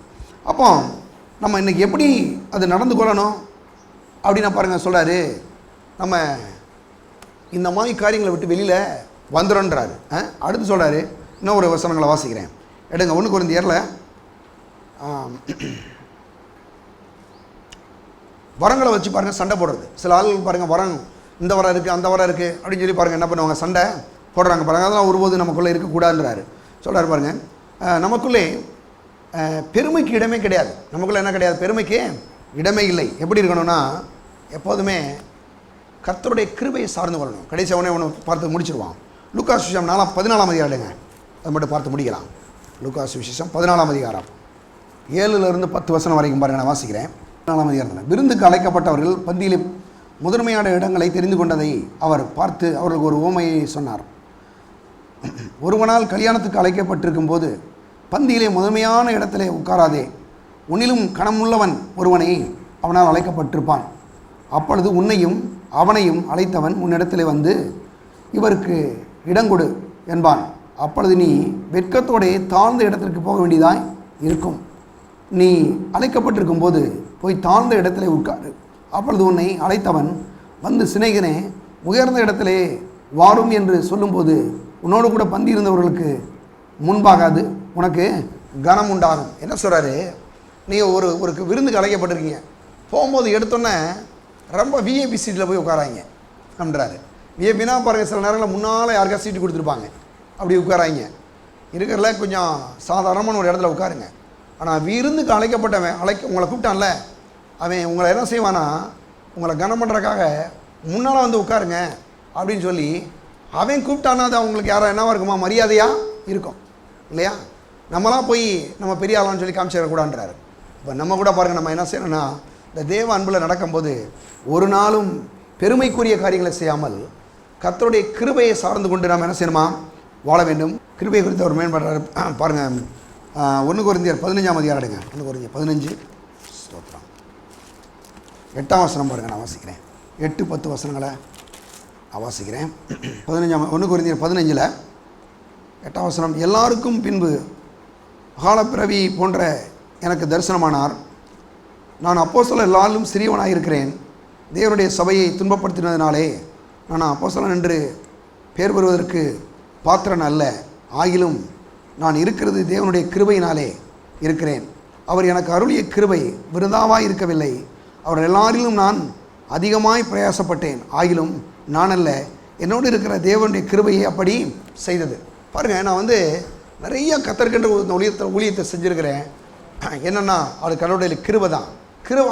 அப்போ நம்ம இன்றைக்கி எப்படி அது நடந்து கொள்ளணும் அப்படின்னு பாருங்கள் சொல்கிறாரு. நம்ம இந்த மாதிரி காரியங்களை விட்டு வெளியில் வந்துடும்ன்றாரு. அடுத்து சொல்கிறாரு, இன்னும் ஒரு வசனங்களை வாசிக்கிறேன். எடுங்க, 1 கொரிந்தியரில் வரங்களை வச்சு பாருங்கள் சண்டை போடுறது. சில ஆளுகள் பாருங்கள், வரம் இந்த வரம் இருக்குது, அந்த வரம் இருக்குது அப்படின்னு சொல்லி பாருங்கள் என்ன பண்ணுவாங்க, சண்டை போடுறாங்க பாருங்கள். அதெல்லாம் ஒருபோது நமக்குள்ளே இருக்கக்கூடாதுன்றாரு. சொல்கிறார் பாருங்கள், நமக்குள்ளே பெருமைக்கு இடமே கிடையாது. நமக்குள்ளே என்ன கிடையாது? பெருமைக்கு இடமே இல்லை. எப்படி இருக்கணும்னா எப்போதுமே கர்த்தருடைய கிருபையை சார்ந்து கொள்ளணும். கடைசி அவனை பார்த்து முடிச்சிருவான். லூக்கா சுவிசேஷம் 14ஆம் அதிகாரங்க, அதை மட்டும் பார்த்து முடிக்கலாம். லூக்கா சுவிசேஷம் 14ஆம் அதிகாரம் 7லிருந்து 10 வசனம் வரைக்கும் பாருங்கள், நான் வாசிக்கிறேன். 14ஆம் அதிகாரத்தில் விருந்துக்கு அழைக்கப்பட்டவர்கள் பந்தியிலே முதன்மையான இடங்களை தெரிந்து கொண்டதை அவர் பார்த்து அவர்களுக்கு ஒரு உவமையை சொன்னார். ஒருவனால் கல்யாணத்துக்கு அழைக்கப்பட்டிருக்கும் போது பந்தியிலே முதன்மையான இடத்திலே உட்காராதே, உன்னிலும் கனமுள்ளவன் ஒருவனை அவனால் அழைக்கப்பட்டிருப்பான். அப்பொழுது உன்னையும் அவனையும் அழைத்தவன் உன்னிடத்திலே வந்து இவருக்கு இடங்கொடு என்பான். அப்பொழுது நீ வெட்கத்தோடே தாழ்ந்த இடத்திற்கு போக வேண்டியதாய் இருக்கும். நீ அழைக்கப்பட்டிருக்கும் போது போய் தாழ்ந்த இடத்திலே உட்காரு. அப்பொழுது உன்னை அழைத்தவன் வந்து, சிநேகிதனே, உயர்ந்த இடத்திலே வாரும் என்று சொல்லும்போது உன்னோடு கூட பந்தி இருந்தவர்களுக்கு முன்பாகாது உனக்கு கனம் உண்டாகும். என்ன சொல்கிறாரு? நீங்கள் ஒரு விருந்துக்கு அழைக்கப்பட்டிருக்கீங்க, போகும்போது எடுத்தோன்னே ரொம்ப விஐபி சீட்டில் போய் உட்காராங்க அப்படின்றாரு. விஐபினா பாருங்கள், சில நேரங்களில் முன்னால் யாருக்கா சீட்டு கொடுத்துருப்பாங்க, அப்படி உட்காராங்க. இருக்கிறதுல கொஞ்சம் சாதாரணமான ஒரு இடத்துல உட்காருங்க. ஆனால் விருந்துக்கு அழைக்கப்பட்டவன் உங்களை கூப்பிட்டான்ல, அவன் உங்களை என்ன செய்வானா, உங்களை கனம் பண்ணுறக்காக முன்னால் வந்து உட்காருங்க அப்படின்னு சொல்லி அவன் கூப்பிட்டானா அது அவங்களுக்கு யாரோ என்னவா இருக்குமா, மரியாதையாக இருக்கும் இல்லையா? நம்மளாம் போய் நம்ம பெரிய ஆளான்னு சொல்லி காமிச்சிடக்கூடாதுன்றாரு. இப்போ நம்ம கூட பாருங்கள், நம்ம என்ன செய்யணும்னா இந்த தேவ அன்பில் நடக்கும்போது ஒரு நாளும் பெருமைக்குரிய காரியங்களை செய்யாமல் கர்த்தருடைய கிருபையை சார்ந்து கொண்டு நாம் என்ன செய்யணுமா, வாழ வேண்டும். கிருபை குறித்து அவர் மேம்படுறாரு. பாருங்கள், 1 கொரிந்தியர் 15ஆம் அதிகாரம் எடுங்க. 1 கொரிந்தியர் 15 ஸ்தோத்திரம் 8ஆம் வசனம் பாருங்கள், நான் வாசிக்கிறேன். 8-10 வசனங்களை நான் வாசிக்கிறேன். 1 கொரிந்தியர் 15 8ஆம் வசனம். எல்லாருக்கும் பின்பு காலப்பிறவி போன்ற எனக்கு தரிசனமானார். நான் அப்போஸ்தலர் எல்லாரும் சிறியவனாக இருக்கிறேன். தேவனுடைய சபையை துன்பப்படுத்தினதினாலே நான் அப்போஸ்தலன் என்று பெயர் பெறுவதற்கு பாத்திரன் அல்ல, ஆகிலும் நான் இருக்கிறது தேவனுடைய கிருபையினாலே இருக்கிறேன். அவர் எனக்கு அருளிய கிருபை விருதாவாய் இருக்கவில்லை. அவர் எல்லாரிலும் நான் அதிகமாய் பிரயாசப்பட்டேன், ஆகிலும் நான் அல்ல, என்னோடு இருக்கிற தேவனுடைய கிருபையை அப்படி செய்தது. பாருங்கள், நான் நிறைய கத்தர்கின்ற ஊழியத்தை செஞ்சுருக்கிறேன். என்னென்னா அது கடவுளுடைய கிருபை தான்.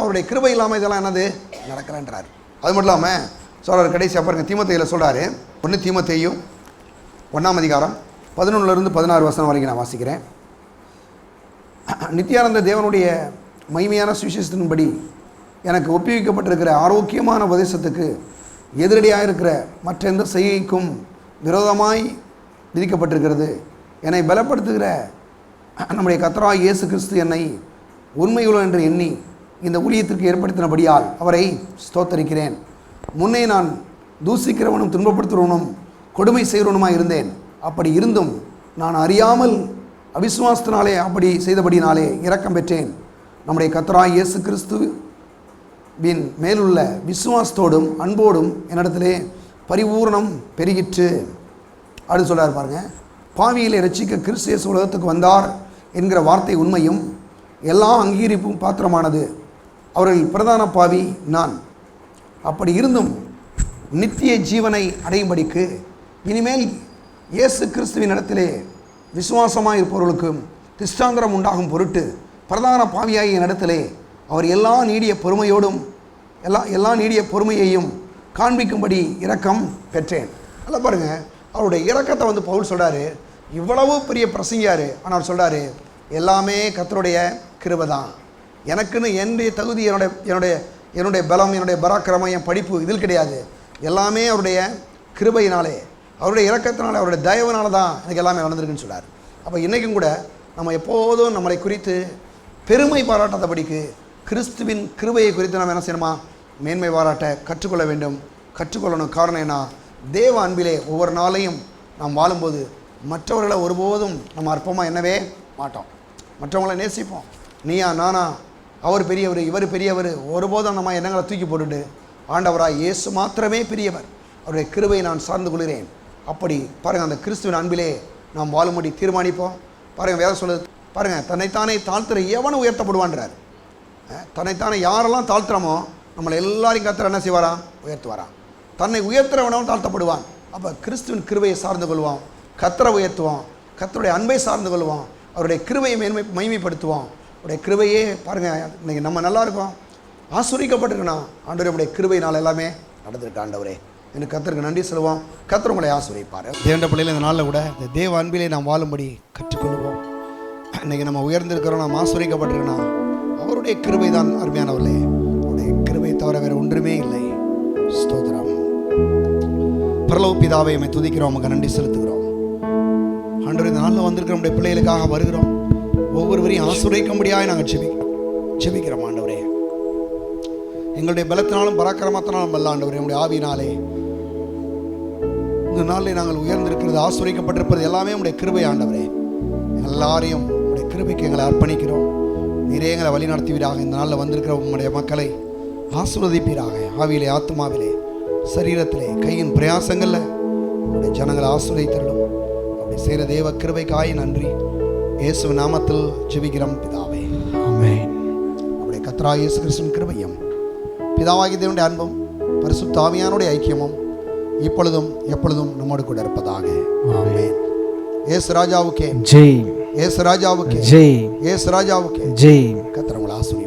அவருடைய கிருபை இல்லாமல் இதெல்லாம் என்னது நடக்கிறேன்றார். அது மட்டும் இல்லாமல் சொல்கிறார் கடைசியாக பாருங்கள், தீமோத்தேயுல சொல்கிறாரு. 1 தீமோத்தேயு 1ஆம் அதிகாரம் 11-16 வசனம் வரைக்கும் நான் வாசிக்கிறேன். நித்தியானந்த தேவனுடைய மகிமையான சுவிசேஷத்தின்படி எனக்கு ஒப்புவிக்கப்பட்டிருக்கிற ஆரோக்கியமான உபதேசத்துக்கு எதிரடியாக இருக்கிற மற்ற எந்த செய்கைக்கும் விரோதமாய் விதிக்கப்பட்டிருக்கிறது. என்னை பலப்படுத்துகிற நம்முடைய கர்த்தராகிய இயேசு கிறிஸ்து என்னை உண்மையுள்ள என்று எண்ணி இந்த ஊழியத்திற்கு ஏற்படுத்தினபடியால் அவரை ஸ்தோத்தரிக்கிறேன். முன்னே நான் தூசிக்கிறவனும் துன்பப்படுத்துகிறவனும் கொடுமை செய்கிறவனுமாய் இருந்தேன். அப்படி இருந்தும் நான் அறியாமல் அவிசுவாசத்தினாலே அப்படி செய்தபடினாலே இரக்கம் பெற்றேன். நம்முடைய கர்த்தராகிய இயேசு கிறிஸ்துவின் மேலுள்ள விசுவாசத்தோடும் அன்போடும் என்னிடத்திலே பரிபூரணம் பெருகிற்று. அப்படி சொல்கிறார் பாருங்க. பாவியிலே ரட்சிக்க கிறிஸ்து இயேசு உலகத்துக்கு வந்தார் என்கிற வார்த்தை உண்மையும் எல்லா அங்கீகரிப்பும் பாத்திரமானது. அவர்கள் பிரதான பாவி நான். அப்படி இருந்தும் நித்திய ஜீவனை அடையும்படிக்கு இனிமேல் இயேசு கிறிஸ்துவின் இடத்திலே விசுவாசமாக இருப்பவர்களுக்கும் திஷ்டாந்தரம் உண்டாகும் பொருட்டு பிரதான பாவியாகிய இடத்திலே அவர் எல்லா நீடிய பொறுமையையும் காண்பிக்கும்படி இரக்கம் பெற்றேன். நல்லா பாருங்கள், அவருடைய இரக்கத்தை பவுல் சொல்கிறாரு. இவ்வளவு பெரிய பிரசங்கியார், ஆனால் சொல்கிறாரு எல்லாமே கர்த்தருடைய கிருபை தான். எனக்குன்னு என்னுடைய தகுதி, என்னுடைய பலம், என்னுடைய பராக்கிரமம், என் படிப்பு இதில் கிடையாது. எல்லாமே அவருடைய கிருபையினாலே, அவருடைய இரக்கத்தினாலே, அவருடைய தயவுனால தான் எனக்கு எல்லாமே நடந்திருக்குன்னு சொல்கிறார். அப்போ இன்றைக்கும் கூட நம்ம எப்போதும் நம்மளை குறித்து பெருமை பாராட்டாதபடிக்கு கிறிஸ்துவின் கிருபையை குறித்து நம்ம என்ன செய்யணுமா? மேன்மை பாராட்ட கற்றுக்கொள்ள வேண்டும், கற்றுக்கொள்ளணும். காரணம் என்ன? தேவ அன்பிலே ஒவ்வொரு நாளையும் நாம் வாழும்போது மற்றவர்களை ஒருபோதும் நம்ம அற்பமாக என்னவே மாட்டோம். மற்றவங்களை நேசிப்போம். நீயா நானா, அவர் பெரியவர், இவர் பெரியவர், ஒருபோதும் நம்ம எண்ணங்களை தூக்கி போட்டுட்டு ஆண்டவராய் இயேசு மாத்திரமே பெரியவர், அவருடைய கிருபையை நான் சார்ந்து கொள்கிறேன். அப்படி பாருங்கள், அந்த கிறிஸ்துவின் அன்பிலே நாம் வாழும்படி தீர்மானிப்போம். பாருங்கள், வேதம் சொல்லுது பாருங்கள், தன்னைத்தானே தாழ்த்துற எவனும் உயர்த்தப்படுவான்றார். தன்னைத்தானே யாரெல்லாம் தாழ்த்துறமோ நம்மளை எல்லாரையும் கர்த்தர் என்ன செய்வாராம்? உயர்த்துவாராம். தன்னை உயர்த்துறவனவன் தாழ்த்தப்படுவான். அப்போ கிறிஸ்துவின் கிருபையை சார்ந்து கொள்வான், கர்த்தரை உயர்த்துவான், கர்த்தருடைய அன்பை சார்ந்து கொள்வான், அவருடைய கிருபையை மகிமைப்படுத்துவான். அவருடைய கிருபையே பாருங்கள், இன்றைக்கி நம்ம நல்லா இருக்கோம், ஆசீர்வதிக்கப்பட்டிருக்கணும். ஆண்டவருடைய கிருபையினால் எல்லாமே நடந்திருக்கு. ஆண்டவரே எனக்கு கர்த்தருக்கு நன்றி சொல்லுவோம். கர்த்தர் உங்களை ஆசீர்வதிப்பார். தேவண்ட பிள்ளைகள் இந்த நாளில் கூட இந்த தேவ அன்பிலே நாம் வாழும்படி கற்றுக்கொள்வோம். இன்றைக்கி நம்ம உயர்ந்திருக்கிறோம், நாம் ஆசீர்வதிக்கப்பட்டிருக்கணும். அவருடைய கிருபை தான் அருமையானவர்களே. அவருடைய கிருபை தவிர வேறு ஒன்றுமே இல்லை. ஸ்தோத்திரம். பரலோக பிதாவை நம்மை துதிக்கிறோம், நமக்கு நன்றி செலுத்துகிறோம். ஆண்டவரே இந்த நாளில் வந்திருக்கிற நம்முடைய பிள்ளைகளுக்காக வருகிறோம். ஒவ்வொருவரையும் ஆசீர்வதிக்கும்படியாக நாங்கள் செபிக்கிறோம். ஆண்டவரே எங்களுடைய பலத்தினாலும் பராக்கிரமத்தினாலும் அல்ல ஆண்டவரே, நம்முடைய ஆவியினாலே இந்த நாளில் நாங்கள் உயர்ந்திருக்கிறது, ஆசீர்வதிக்கப்பட்டிருப்பது எல்லாமே உங்களுடைய கிருபை. ஆண்டவரே எல்லாரையும் உங்களுடைய கிருபைக்கு எங்களை அர்ப்பணிக்கிறோம். நீரே எங்களை வழி நடத்துவீராக. இந்த நாளில் வந்திருக்கிற உங்களுடைய மக்களை ஆசீர்வதிப்பீராக. ஆவியிலே, ஆத்மாவிலே, சரீரத்திலே, கையின் பிரயாசங்களில் உங்களுடைய ஜனங்களை ஆசீர்வதித்தரலும். அப்படி செய்கிற தேவ கிருபைக்காய் நன்றி. இயேசு நாமத்தில் ஜெபிக்கிறோம் பிதாவே, ஆமென். நம்முடைய கர்த்தராகிய இயேசு கிறிஸ்துவின் கிருபையும் பிதாவாகிய தேவனுடைய அன்பும் பரிசுத்த ஆவியானுடைய ஐக்கியமும் இப்பொழுதும் எப்பொழுதும் நம்மோடு கூட இருப்பதாக. ஆமென். இயேசு ராஜாவுக்கே ஜெய். இயேசு ராஜாவுக்கே ஜெய். இயேசு ராஜாவுக்கே ஜெய். கர்த்தர் உங்களை ஆசீர்வதிப்பார்.